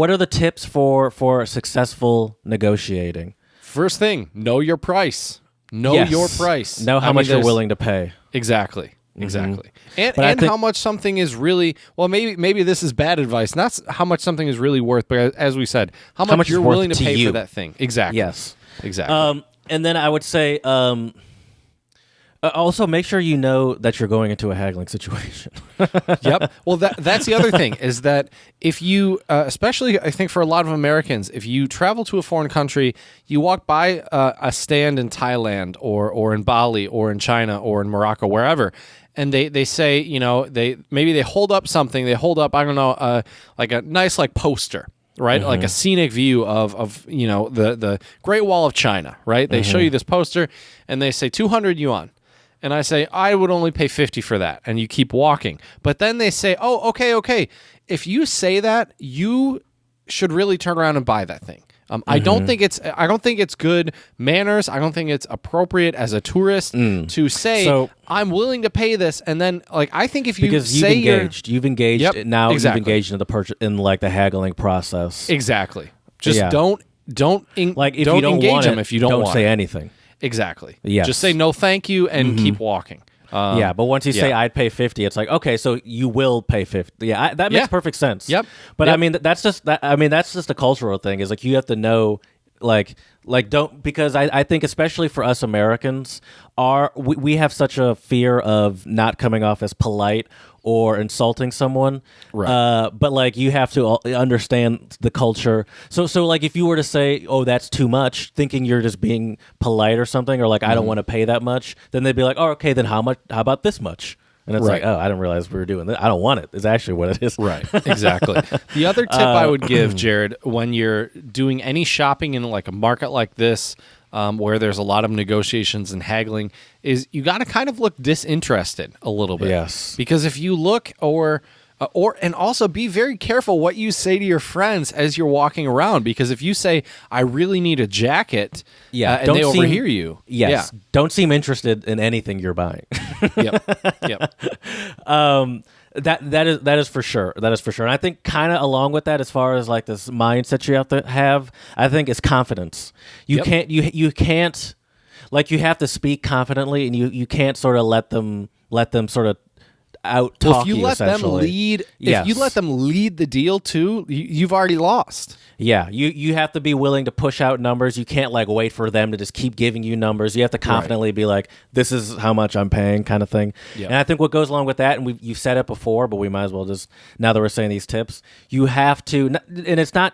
are the tips for successful negotiating? First thing, know your price. Know your price. Know how much you're willing to pay. Exactly. Exactly. And how much something is really, well, maybe this is bad advice. Not how much something is really worth, but as we said, how much you're willing to pay for that thing. Exactly. Yes. Exactly. And then I would say, also make sure you know that you're going into a haggling situation. Yep. Well, that's the other thing, is that if you, especially I think for a lot of Americans, if you travel to a foreign country, you walk by a stand in Thailand or in Bali or in China or in Morocco, wherever, and they say, maybe they hold up something. They hold up, I don't know, like a nice poster. Right, like a scenic view of the Great Wall of China. Right, they show you this poster and they say 200 yuan. And I say, I would only pay 50 for that. And you keep walking. But then they say, oh, okay. If you say that, you should really turn around and buy that thing. I don't think it's good manners. I don't think it's appropriate as a tourist to say, I'm willing to pay this. And then I think if you say you've engaged Yep, now, exactly. you've engaged in the the haggling process. Exactly. Just don't if you don't engage want them it, if you don't want say it. anything. Exactly. Yes. Just say no thank you and keep walking. But once you say I'd pay 50, it's like, okay, so you will pay 50. Yeah, that makes perfect sense. Yep. But yep. I mean that's just a cultural thing. Is you have to know don't, because I think especially for us Americans, we have such a fear of not coming off as polite or insulting someone. Right. But you have to understand the culture. So if you were to say, oh, that's too much, thinking you're just being polite or something, or I don't want to pay that much, then they'd be like, oh, okay, then how about this much? And it's like, oh, I didn't realize we were doing that. I don't want it. It's actually what it is. Right, exactly. The other tip I would give, Jared, when you're doing any shopping in a market like this, where there's a lot of negotiations and haggling, is you got to kind of look disinterested a little bit. Yes. Because if you look or And also be very careful what you say to your friends as you're walking around, because if you say, I really need a jacket, and they overhear you. Yes. Yeah. Don't seem interested in anything you're buying. Yep. That is for sure. That is for sure. And I think kind of along with that, as far as like this mindset you have to have, I think is confidence. You can't like, you have to speak confidently, and you can't sort of let them sort of out talk you. If you let them lead the deal too, you've already lost. Yeah, you have to be willing to push out numbers. You can't like wait for them to just keep giving you numbers. You have to confidently be like, this is how much I'm paying, kind of thing. Yep. And I think what goes along with that, and you've said it before, but we might as well just, now that we're saying these tips, you have to, and it's not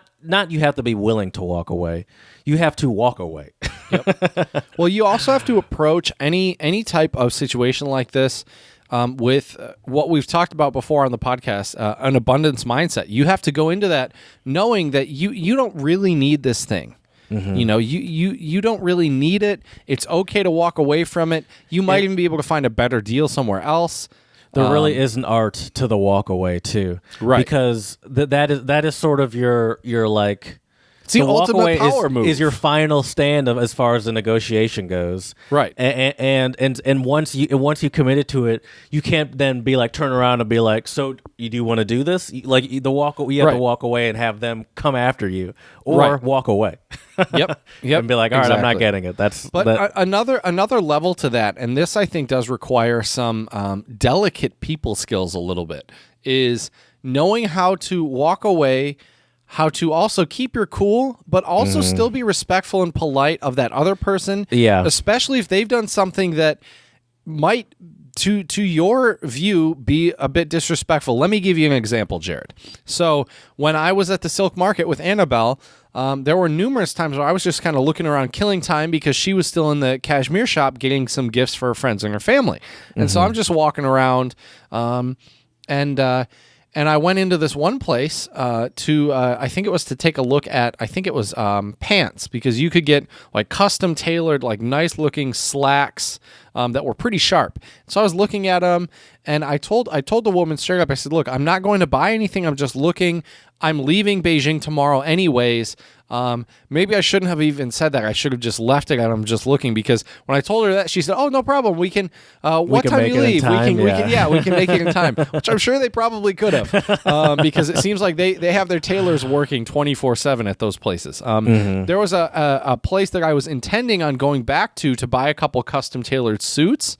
you have to be willing to walk away. You have to walk away. Yep. Well, you also have to approach any type of situation like this with what we've talked about before on the podcast, an abundance mindset. You have to go into that knowing that you don't really need this thing. Mm-hmm. You know, you don't really need it. It's okay to walk away from it. You might even be able to find a better deal somewhere else. There really is an art to the walk away too, right? Because that is sort of your like. It's the ultimate power move. Is your final stand as far as the negotiation goes, right? And once you committed to it, you can't then be like, turn around and be like, so you do want to do this? Like you have to walk away and have them come after you, or walk away. Yep. And be like, all right, I'm not getting it. Another level to that, and this I think does require some delicate people skills a little bit, is knowing how to walk away. How to also keep your cool, but also still be respectful and polite of that other person. Yeah. Especially if they've done something that might, to your view, be a bit disrespectful. Let me give you an example, Jared. So when I was at the Silk Market with Annabelle, there were numerous times where I was just kind of looking around killing time because she was still in the cashmere shop getting some gifts for her friends and her family. And so I'm just walking around and I went into this one place to, I think it was to take a look at, pants, because you could get like custom tailored, like nice looking slacks that were pretty sharp. So I was looking at them, and I told the woman straight up, I said, look, I'm not going to buy anything. I'm just looking. I'm leaving Beijing tomorrow anyways. Maybe I shouldn't have even said that. I should have just left it and I'm just looking, because when I told her that, she said, oh, no problem. We can, what time do you leave? We can make it in time, which I'm sure they probably could have, because it seems like they have their tailors working 24/7 at those places. There was a place that I was intending on going back to buy a couple custom tailored suits.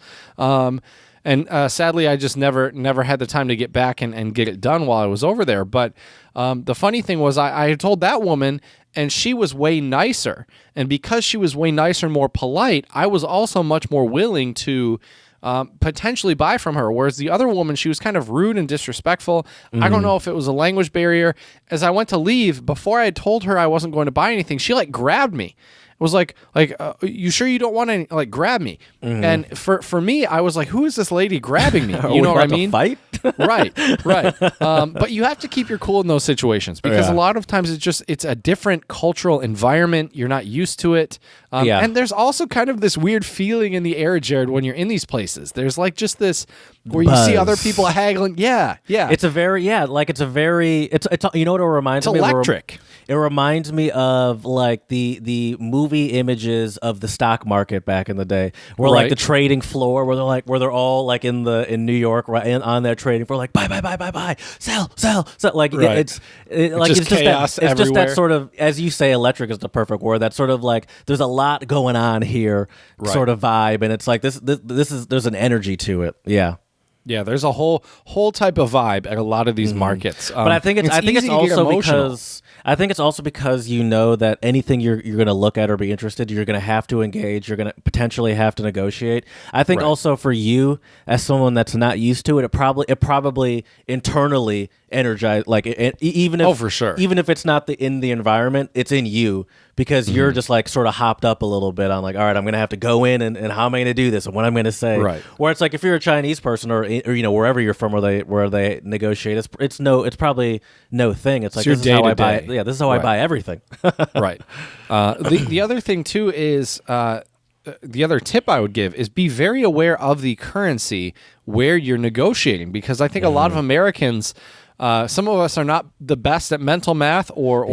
And sadly, I just never had the time to get back and get it done while I was over there. But the funny thing was I had told that woman, and she was way nicer. And because she was way nicer and more polite, I was also much more willing to potentially buy from her. Whereas the other woman, she was kind of rude and disrespectful. I don't know if it was a language barrier. As I went to leave, before I had told her I wasn't going to buy anything, she like grabbed me. Was like, you sure you don't want to like grab me? And for me, I was like, who is this lady grabbing me? You know what I mean? Fight? Right. But you have to keep your cool in those situations, because a lot of times it's a different cultural environment. You're not used to it. And there's also kind of this weird feeling in the air, Jared, when you're in these places. There's like just this where you see other people haggling. Yeah. It's you know what it reminds me of? It's electric. It reminds me of like the movie images of the stock market back in the day, where like the trading floor, where they're all like in New York, right, on that trading floor, like buy, sell. Like it's just chaos everywhere. It's just that sort of, as you say, electric is the perfect word. That sort of like there's a lot going on here, sort of vibe, and it's like this is there's an energy to it. Yeah, there's a whole type of vibe at a lot of these markets. But I think it's also because you know that anything you're going to look at or be interested, you're going to have to engage. You're going to potentially have to negotiate. I think also for you as someone that's not used to it, it probably internally energized, like even if for sure, even if it's not in the environment, it's in you, because you're just like sort of hopped up a little bit on like, all right, I'm going to have to go in and how am I going to do this and what I'm going to say. Right. Where it's like if you're a Chinese person or you know wherever you're from where they negotiate, it's probably no thing. It's like this is how I buy. Yeah, this is how I buy everything. Right. The other thing too is tip I would give is be very aware of the currency where you're negotiating, because I think a lot of Americans, some of us are not the best at mental math or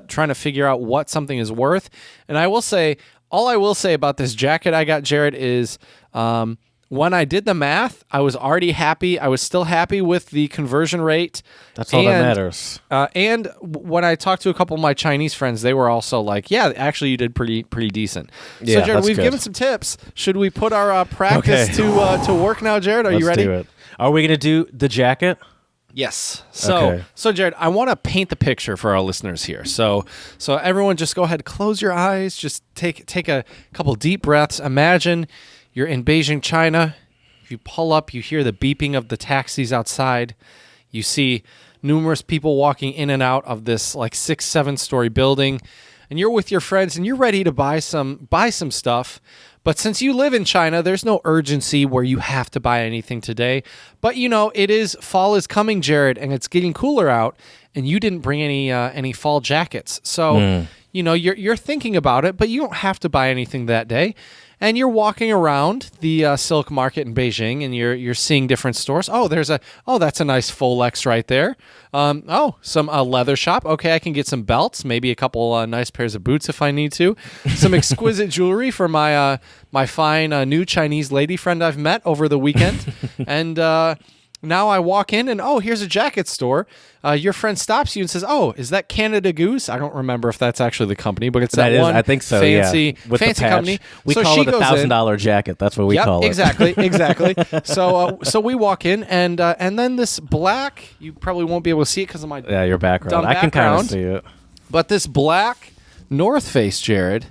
trying to figure out what something is worth. And I will say, all I will say about this jacket I got, Jared, is when I did the math, I was already happy. I was still happy with the conversion rate. That's all that matters. And when I talked to a couple of my Chinese friends, they were also like, yeah, actually you did pretty decent. Yeah, so, Jared, we've good. given some tips. Should we put our practice to work now, Jared? Are you ready? Let's do it. Are we going to do the jacket? Yes. So, Jared, I want to paint the picture for our listeners here. So everyone just go ahead, close your eyes, just take a couple deep breaths. Imagine you're in Beijing, China. If you pull up, you hear the beeping of the taxis outside. You see numerous people walking in and out of this like 6-7 story building, and you're with your friends and you're ready to buy some stuff. But since you live in China, there's no urgency where you have to buy anything today. But fall is coming, Jared, and it's getting cooler out, and you didn't bring any fall jackets. So, you're thinking about it, but you don't have to buy anything that day. And you're walking around the silk market in Beijing, and you're seeing different stores. Oh, that's a nice Folex right there. Some leather shop. Okay, I can get some belts, maybe a couple nice pairs of boots if I need to. Some exquisite jewelry for my fine new Chinese lady friend I've met over the weekend. And now I walk in, and here's a jacket store. Your friend stops you and says, "Oh, is that Canada Goose?" I don't remember if that's actually the company, but it's that one. I think so. Fancy, With fancy the patch. company. We call it a $1,000 jacket. That's what we call it. Exactly. So we walk in, and then this black. You probably won't be able to see it because of my your background. dumb I can kind of background. see it. But this black North Face, Jared,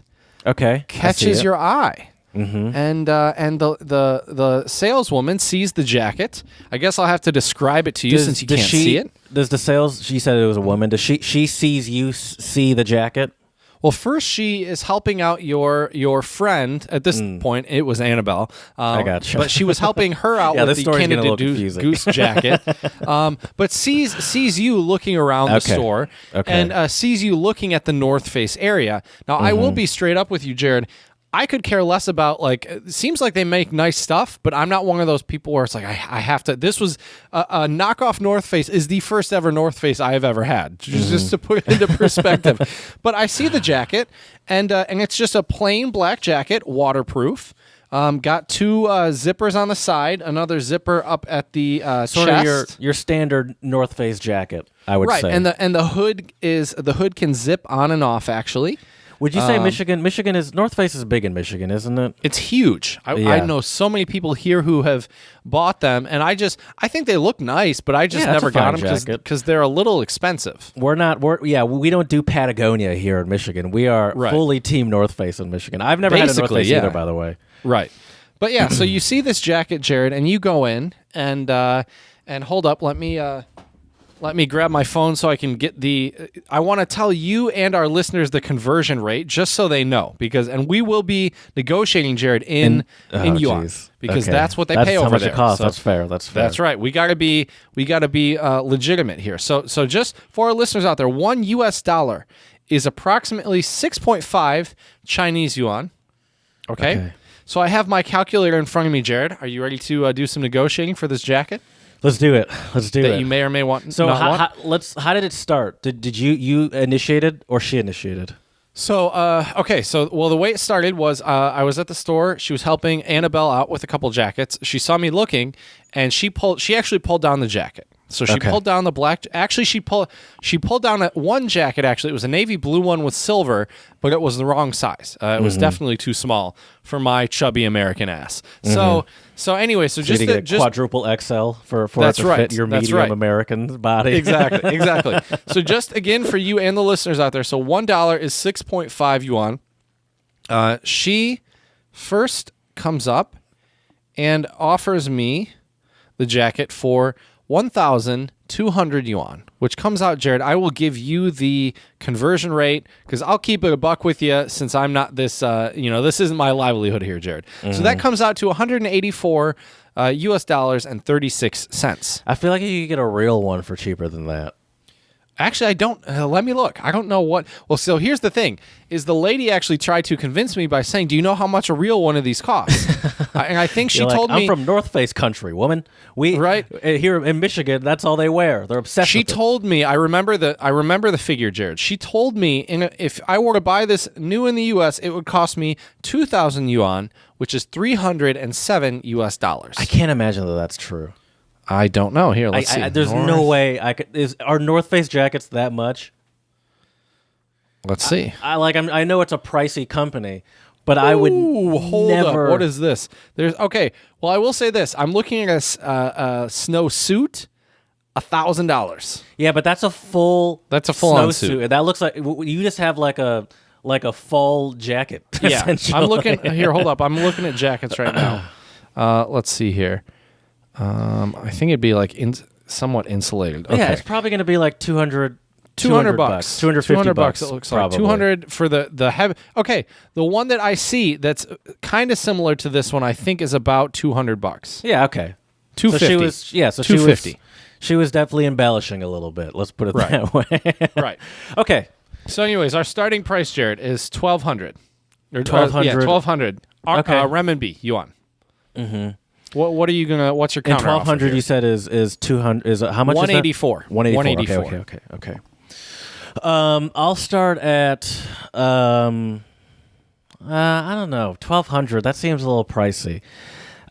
catches your eye. Mm-hmm. And the saleswoman sees the jacket. I guess I'll have to describe it to you since you can't see it. Does the sales? She said it was a woman. Does she sees you see the jacket? Well, first she is helping out your friend. At this point, it was Annabelle. I gotcha. But she was helping her out with the Canada Goose jacket. But sees you looking around the store and sees you looking at the North Face area. Now, I will be straight up with you, Jared. I could care less about, it seems like they make nice stuff, but I'm not one of those people where it's like, I have to. This was a knockoff North Face is the first ever North Face I have ever had, just to put it into perspective. But I see the jacket, and it's just a plain black jacket, waterproof. Got two zippers on the side, another zipper up at the sort chest. of your standard North Face jacket, I would say. Right, and the hood can zip on and off, actually. Would you say Michigan? Michigan is North Face is big in Michigan, isn't it? It's huge. I know so many people here who have bought them, and I think they look nice, but I just never got them because they're a little expensive. We don't do Patagonia here in Michigan. We are fully Team North Face in Michigan. I've never had a North Face either, by the way. Right, but yeah. So you see this jacket, Jared, and you go in and hold up. Let me grab my phone so I can get I want to tell you and our listeners the conversion rate just so they know, and we will be negotiating, Jared, in yuan because that's what they pay over there. That's how much it costs. So that's fair. That's right. We got to be legitimate here. So just for our listeners out there, $1 is approximately 6.5 Chinese yuan. Okay. So I have my calculator in front of me, Jared. Are you ready to do some negotiating for this jacket? Let's do it. That you may or may want. So how did it start? Did you initiated or she initiated? So the way it started was I was at the store. She was helping Annabelle out with a couple jackets. She saw me looking, and she actually pulled down the jacket. So she pulled down the black. Actually, she pulled down one jacket. Actually, it was a navy blue one with silver, but it was the wrong size. It was definitely too small for my chubby American ass. So anyway, just a quadruple XL for it to fit your medium American body. Exactly. So just again for you and the listeners out there, so $1 is 6.5 yuan. She first comes up and offers me the jacket for 1,200 yuan, which comes out, Jared, I will give you the conversion rate because I'll keep it a buck with you since I'm not this, this isn't my livelihood here, Jared. So that comes out to 184 US dollars and 36 cents. I feel like you could get a real one for cheaper than that. Actually, I don't. Let me look. I don't know what. Well, so here's the thing: is the lady actually tried to convince me by saying, "Do you know how much a real one of these costs?" And I think she told me, "I'm from North Face country, woman. We here in Michigan, that's all they wear. They're obsessed." She with it. told me. I remember the figure, Jared. She told me, if I were to buy this new in the U.S., it would cost me 2,000 yuan, which is $307. I can't imagine that that's true. I don't know. Here, let's see. There's no way I could. Are North Face jackets that much? Let's see. I know it's a pricey company, but I would hold never. up. What is this? There's okay. Well, I will say this. I'm looking at a snow suit, $1,000. Yeah, but that's a full. That's a full on suit. That looks like you just have like a fall jacket. Yeah, I'm looking here. Hold up. I'm looking at jackets right now. Let's see here. I think it'd be like somewhat insulated. Okay. Yeah, it's probably going to be like $200 bucks. $250 it looks probably. like. 200 for the heavy. Okay, the one that I see that's kind of similar to this one I think is about $200. Yeah, okay. 250. So 250. She was definitely embellishing a little bit. Let's put it that way. Right. Okay. So anyways, our starting price, Jared, is 1,200. Or 1,200. Yeah, 1,200. Okay. Renminbi, yuan. Mm-hmm. What's your counter? And 1,200 you said is 200 is how much? 184. 184. Okay. I'll start at I don't know, 1,200. That seems a little pricey.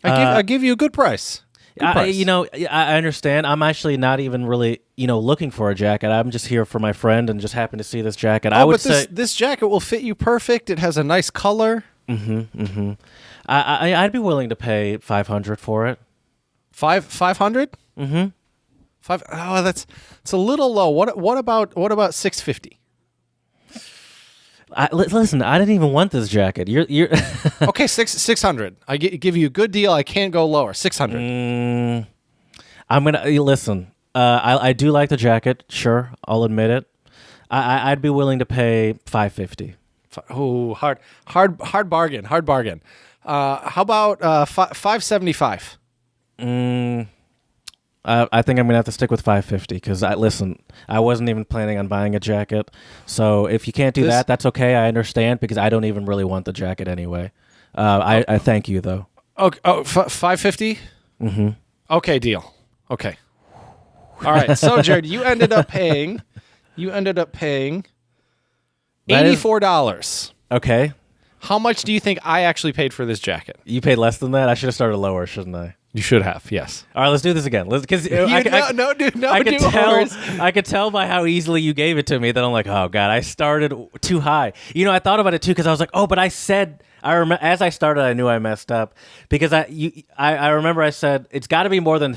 I give you a good price. I understand. I'm actually not even really, looking for a jacket. I'm just here for my friend and just happen to see this jacket. I would say this jacket will fit you perfect. It has a nice color. I'd be willing to pay 500 for it. 500? Mm-hmm. That's a little low. What about 650? Listen, I didn't even want this jacket. You're okay. 600. I give you a good deal. I can't go lower. 600. I'm gonna listen. I do like the jacket. Sure, I'll admit it. I'd be willing to pay 550. Oh, hard bargain. Hard bargain. How about 575? I think I'm gonna have to stick with 550 because I wasn't even planning on buying a jacket. So if you can't do that, that's okay. I understand because I don't even really want the jacket anyway. I thank you though. Okay, 550. Mm-hmm. Okay, deal. Okay. All right. So Jared, you ended up paying $84. Okay. How much do you think I actually paid for this jacket? You paid less than that? I should have started lower, shouldn't I? You should have, yes. All right, let's do this again. I could tell by how easily you gave it to me that I'm like, oh god, I started too high. I thought about it too because I was like, oh, but I said as I started, I knew I messed up because I remember I said it's got to be more than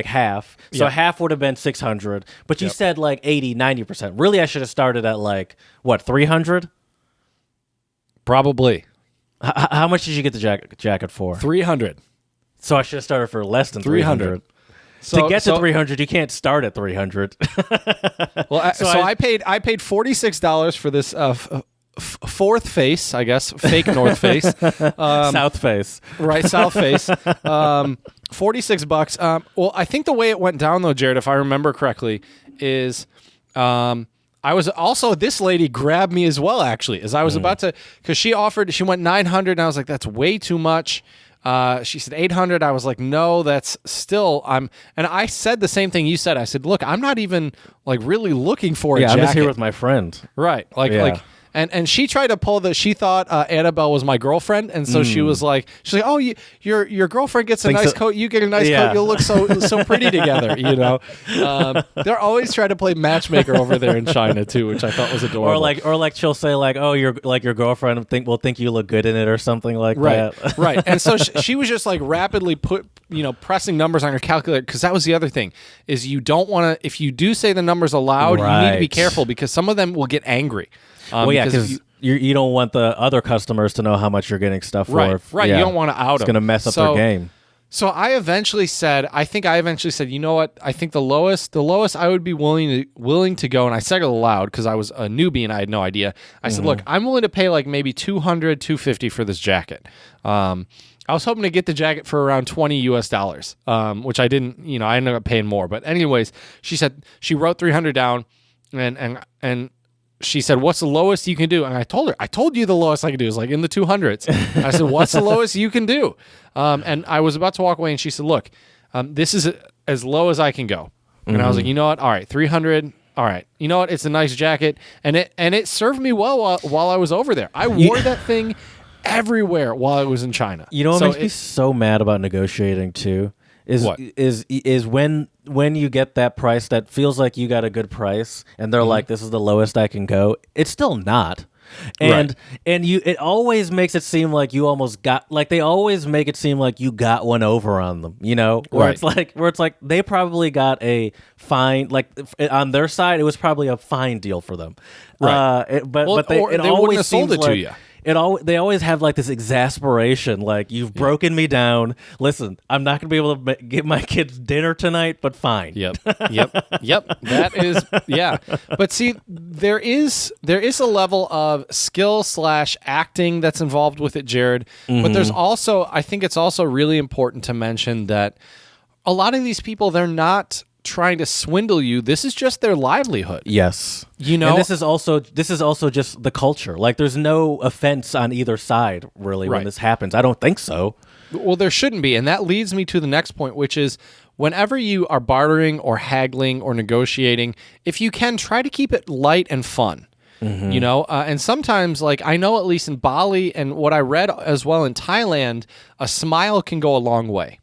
half. So half would have been 600, but you said like 80-90%. Really, I should have started at like what 300. Probably. How much did you get the jacket for? 300. So I should have started for less than 300. To get to 300, you can't start at 300. Well, I paid $46 for this fourth face, I guess, fake North Face, South Face, right? South Face, $46. Well, I think the way it went down though, Jared, if I remember correctly, is I was also, this lady grabbed me as well, actually, as I was about to, because she went 900, and I was like, that's way too much. She said 800. I was like, no, that's still, and I said the same thing you said. I said, look, I'm not even like really looking for a jacket. I'm just here with my friend. Right. And she tried to pull she thought Annabelle was my girlfriend, and so she's like, oh, your girlfriend gets a nice coat, you get a nice coat, you'll look so pretty together, They're always trying to play matchmaker over there in China too, which I thought was adorable. Or like she'll say like, oh, your girlfriend will think you look good in it or something like that. Right. And so she was just like rapidly pressing numbers on her calculator, because that was the other thing is you don't want to, if you do say the numbers aloud, you need to be careful because some of them will get angry. Because you don't want the other customers to know how much you're getting stuff for. Right. You don't want to out them. It's going to mess up their game. So I eventually said, you know what? I think the lowest I would be willing to go, and I said it aloud because I was a newbie and I had no idea. I said, look, I'm willing to pay like maybe $200, $250 for this jacket. I was hoping to get the jacket for around $20 US, which I didn't, I ended up paying more. But anyways, she said she wrote $300 down. and she said, "What's the lowest you can do?" And I told her, "I told you the lowest I could do is like in the 200s." I said, "What's the lowest you can do?" And I was about to walk away, and she said, "Look, this is as low as I can go." And I was like, "You know what? All right, 300. All right, you know what? It's a nice jacket, and it served me well while I was over there. I wore that thing everywhere while I was in China." You know what makes me so mad about negotiating too is when you get that price that feels like you got a good price, and they're like, "This is the lowest I can go." It's still not. And it always makes it seem like you almost got, like, they always make it seem like you got one over on them, you know, where it's like they probably got a fine, like on their side it was probably a fine deal for them, right? But they always sold it to you. They always have like this exasperation, like, "You've broken me down. Listen, I'm not going to be able to give my kids dinner tonight, but fine." Yep. That is, yeah. But see, there is a level of skill / acting that's involved with it, Jared. But there's also, I think it's also really important to mention that a lot of these people, they're not trying to swindle you. This is just their livelihood. Yes. You know, and this is also just the culture. Like, there's no offense on either side, really, when this happens. I don't think so. Well, there shouldn't be. And that leads me to the next point, which is whenever you are bartering or haggling or negotiating, if you can, try to keep it light and fun. You know, and sometimes, like, I know at least in Bali and what I read as well in Thailand, a smile can go a long way.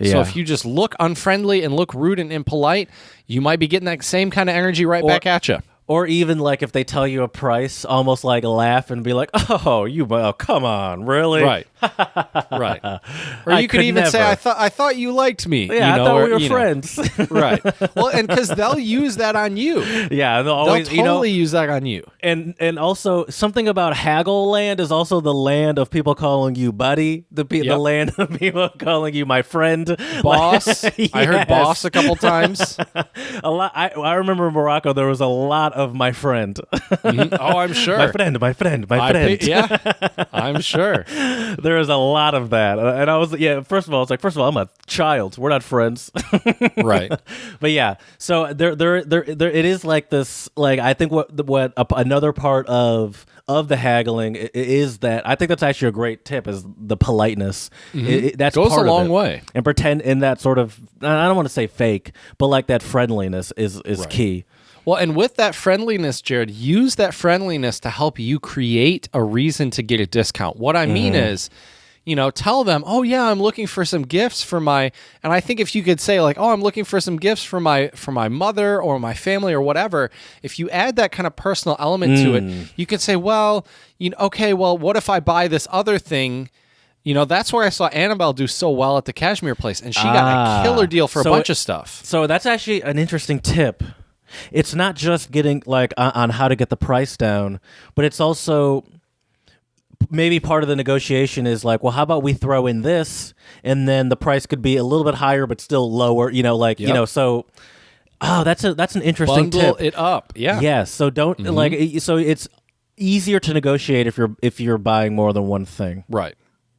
Yeah. So if you just look unfriendly and look rude and impolite, you might be getting that same kind of energy back at you. Or even, like, if they tell you a price, almost like laugh and be like, "Oh, come on, really?" Right. Right. Or you could even say, I thought you liked me." Yeah, you know, I thought we were friends. Right. Well, and because they'll use that on you. Yeah, they'll totally use that on you. And also, something about Haggle land is also the land of people calling you buddy, the land of people calling you my friend. Boss. Yes. I heard boss a couple times. A lot. I remember in Morocco, there was a lot of my friend. Oh, I'm sure. my friend. Yeah, I'm sure. There is a lot of that. And I was, first of all, I'm a child. We're not friends. Right. But yeah, so there, it is like this, like, I think what another part of the haggling is that, I think that's actually a great tip, is the politeness. That goes part a long of it. way. And pretend in that sort of, I don't want to say fake, but like that friendliness is right. Key. Well, and with that friendliness, Jared, use that friendliness to help you create a reason to get a discount. What I mean is, you know, tell them, "Oh yeah, I'm looking for some gifts for my," and I think if you could say like, "Oh, I'm looking for some gifts for my mother or my family or whatever," if you add that kind of personal element to it, you can say, "Well, well, what if I buy this other thing?" You know, that's where I saw Annabelle do so well at the cashmere place, and she got a killer deal for a bunch of stuff. So that's actually an interesting tip. It's not just getting, like, on how to get the price down, but it's also maybe part of the negotiation is like, well, how about we throw in this, and then the price could be a little bit higher but still lower, you know, like, you know, so that's an interesting Bundle tip. it up. Yeah. Yeah, so don't so it's easier to negotiate if you're buying more than one thing. Right.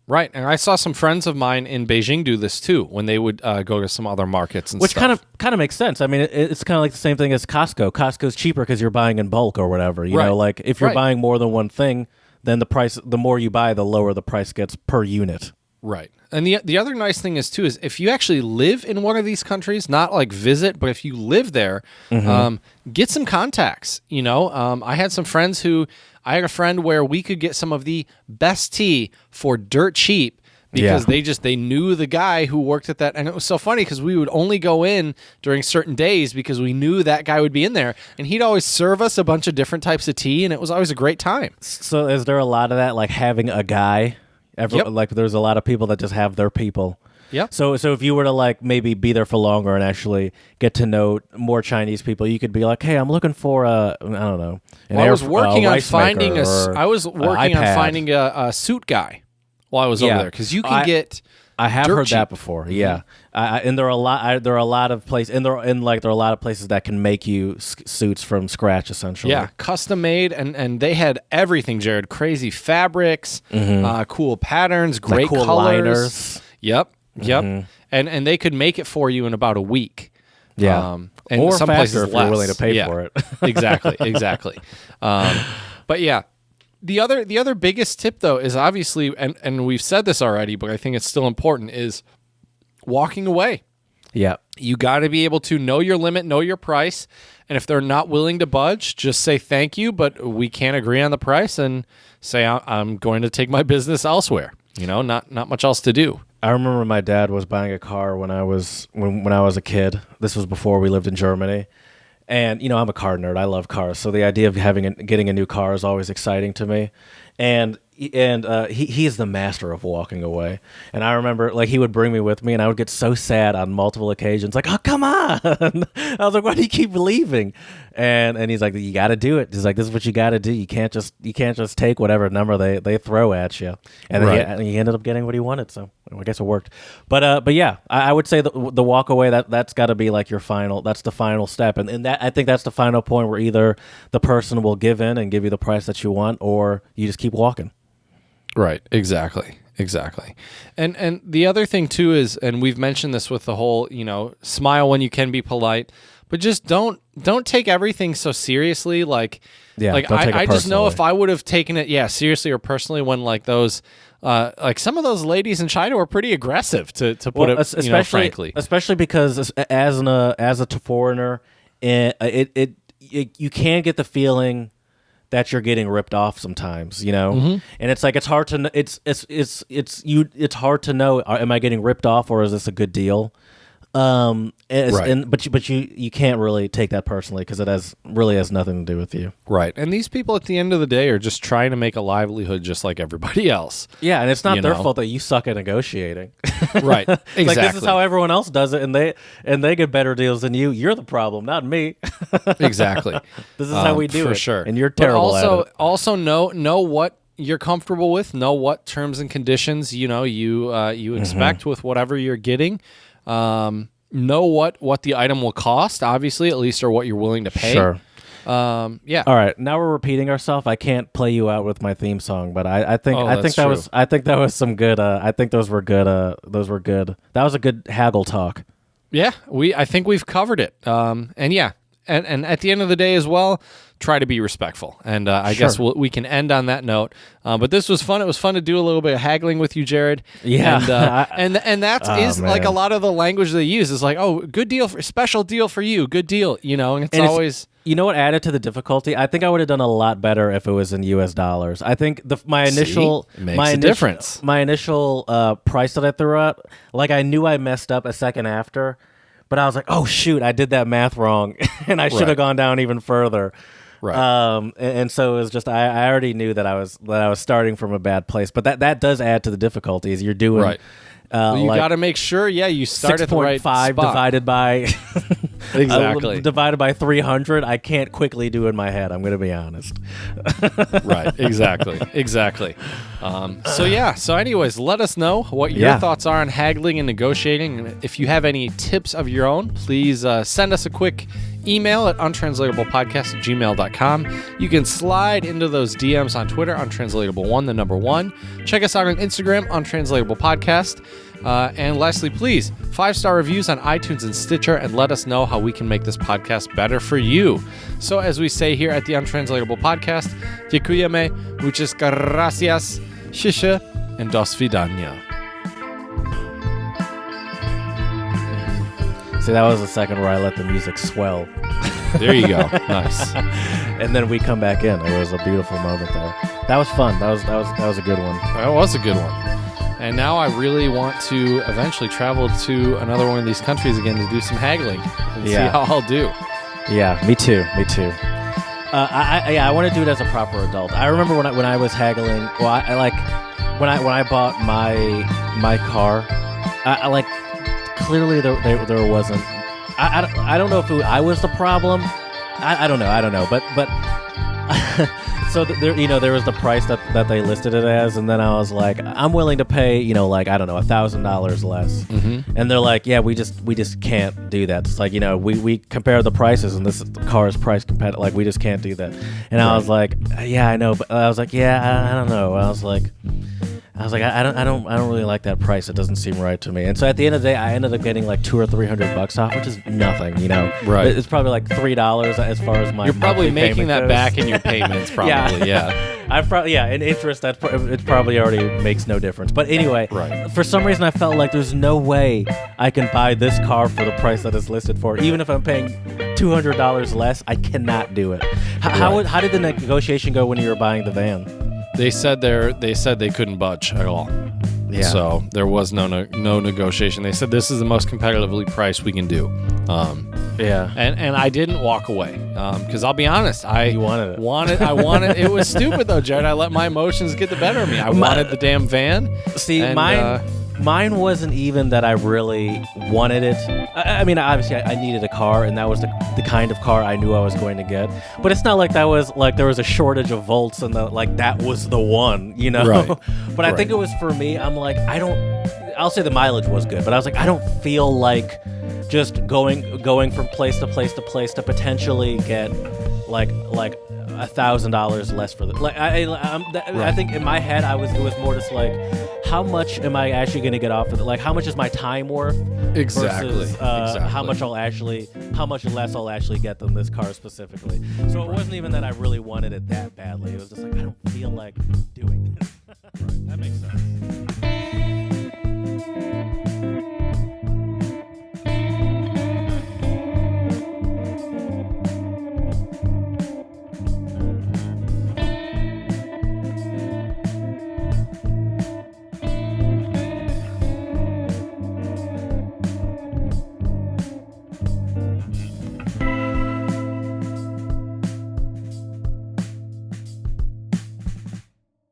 Right, and I saw some friends of mine in Beijing do this too when they would go to some other markets and stuff. Which kind of makes sense. I mean, it's kind of like the same thing as Costco. Costco's cheaper because you're buying in bulk or whatever. You know, like if you're buying more than one thing, then the more you buy, the lower the price gets per unit. Right. And the other nice thing is too is if you actually live in one of these countries, not like visit, but if you live there, get some contacts. You know, I had some friends I had a friend where we could get some of the best tea for dirt cheap because they knew the guy who worked at that. And it was so funny because we would only go in during certain days because we knew that guy would be in there, and he'd always serve us a bunch of different types of tea, and it was always a great time. So is there a lot of that, like having a guy? Like there's a lot of people that just have their people. Yep. So if you were to like maybe be there for longer and actually get to know more Chinese people, you could be like, "Hey, I'm looking for I don't know." I was working on finding a suit guy while I was over there because you can get. I have heard cheap. that before. Yeah, and there are a lot of places, and there are a lot of places that can make you suits from scratch, essentially. Yeah, custom made, and they had everything, Jared. Crazy fabrics, cool patterns, great cool colors. Liners. Yep. And they could make it for you in about a week. Yeah. And or some faster places if less. you're willing to pay Yeah. for it. Exactly. But yeah, the other biggest tip though is obviously, and we've said this already, but I think it's still important, is walking away. Yeah. You got to be able to know your limit, know your price, and if they're not willing to budge, just say thank you, but we can't agree on the price, and say I'm going to take my business elsewhere. Not much else to do. I remember my dad was buying a car when I was a kid. This was before we lived in Germany. And, I'm a car nerd. I love cars. So the idea of getting a new car is always exciting to me. And he is the master of walking away. And I remember, like, he would bring me with me, and I would get so sad on multiple occasions. Like, oh, come on. I was like, why do you keep leaving? And he's like, you got to do it. He's like, this is what you got to do. You can't just take whatever number they throw at you. And then he ended up getting what he wanted. So I guess it worked. But yeah, I would say the walk away, that's got to be like that's the final step. And that, I think that's the final point where either the person will give in and give you the price that you want, or you just keep walking. Right. Exactly. And the other thing too is, and we've mentioned this with the whole, smile when you can be polite, but just don't take everything so seriously. Like I just know if I would have taken it, seriously or personally, when like those, like some of those ladies in China were pretty aggressive to put it, frankly, especially because as a foreigner, you can get the feeling that you're getting ripped off sometimes, and it's like it's hard to it's hard to know, am I getting ripped off or is this a good deal? But you can't really take that personally because it has nothing to do with you. Right. And these people at the end of the day are just trying to make a livelihood just like everybody else. Yeah, and it's not their fault that you suck at negotiating. Right. Exactly. Like, this is how everyone else does it, and they get better deals than you. You're the problem, not me. Exactly. This is how we do it. For sure. And you're terrible at it. Also know what you're comfortable with, know what terms and conditions you expect with whatever you're getting. Know what the item will cost, obviously, at least, or what you're willing to pay. Sure. Yeah. All right. Now we're repeating ourselves. I can't play you out with my theme song, but I think that was some good. I think those were good. Those were good. That was a good haggle talk. Yeah. I think we've covered it. And yeah. And at the end of the day as well, try to be respectful. And I guess we can end on that note. But this was fun. It was fun to do a little bit of haggling with you, Jared. Yeah. And that like a lot of the language they use is like, oh, good deal, special deal for you, good deal. And it's always. You know what added to the difficulty? I think I would have done a lot better if it was in U.S. dollars. I think my initial difference. My initial price that I threw out, like, I knew I messed up a second after. But I was like, oh, shoot, I did that math wrong, and I should have gone down even further. Right. And so it was just, I already knew that I was starting from a bad place. But that does add to the difficulties. You're doing right. You got to make sure, you start at the right spot. 6.5 divided by exactly divided by 300. I can't quickly do in my head. I'm going to be honest. Right. Exactly. So anyways, let us know what your thoughts are on haggling and negotiating. And if you have any tips of your own, please send us a quick email at untranslatablepodcast@gmail.com. You can slide into those DMs on Twitter, untranslatable1, the number 1. Check us out on Instagram, Untranslatable Podcast. And lastly, please, 5-star reviews on iTunes and Stitcher, and let us know how we can make this podcast better for you. So as we say here at the Untranslatable Podcast, dziękujemy, muchas gracias, shisha, and do svidania. See, that was the second where I let the music swell. There you go. Nice. And then we come back in. It was a beautiful moment there. That was fun. That was a good one. That was a good one. And now I really want to eventually travel to another one of these countries again to do some haggling and see how I'll do. Yeah, me too. I want to do it as a proper adult. I remember when I was haggling. Well, I like when I bought my car. I like, clearly there wasn't. I don't know if I was the problem. I don't know. But so there was the price that they listed it as, and then I was like, I'm willing to pay, like, I don't know, $1,000 less. Mm-hmm. And they're like, yeah, we just can't do that. It's like, we compare the prices, and this car is price competitive. Like, we just can't do that. And I was like, yeah, I know, but I was like, yeah, I don't know. I was like, I was like, I don't really like that price. It doesn't seem right to me. And so at the end of the day, I ended up getting like $200 or $300 off, which is nothing, you know. Right. It's probably like $3 as far as my. You're probably monthly making payment that goes. back in your payments, probably. Yeah. In interest, it probably already makes no difference. But anyway, Right. for some reason, I felt like there's no way I can buy this car for the price that it's listed for, even if I'm paying $200 less. I cannot do it. How did the negotiation go when you were buying the van? They said they couldn't budge at all. Yeah. So there was no negotiation. They said this is the most competitively priced we can do. Yeah. And I didn't walk away because I'll be honest, You wanted it. I wanted. It was stupid though, Jared. I let my emotions get the better of me. I wanted the damn van. See, and, mine wasn't even that I really wanted it. I mean, obviously, I needed a car, and that was the kind of car I knew I was going to get. But it's not like that was like there was a shortage of volts, and that was the one, you know. Right. But I think it was for me. I'm like, I'll say the mileage was good, but I was like, I don't feel like just going from place to place to place to potentially get like $1,000 less for the I think in my head it was more just like, how much am I actually going to get off of it? Like, how much is my time worth? Exactly. Versus, how much less I'll actually get than this car specifically. So it wasn't even that I really wanted it that badly. It was just like, I don't feel like doing it.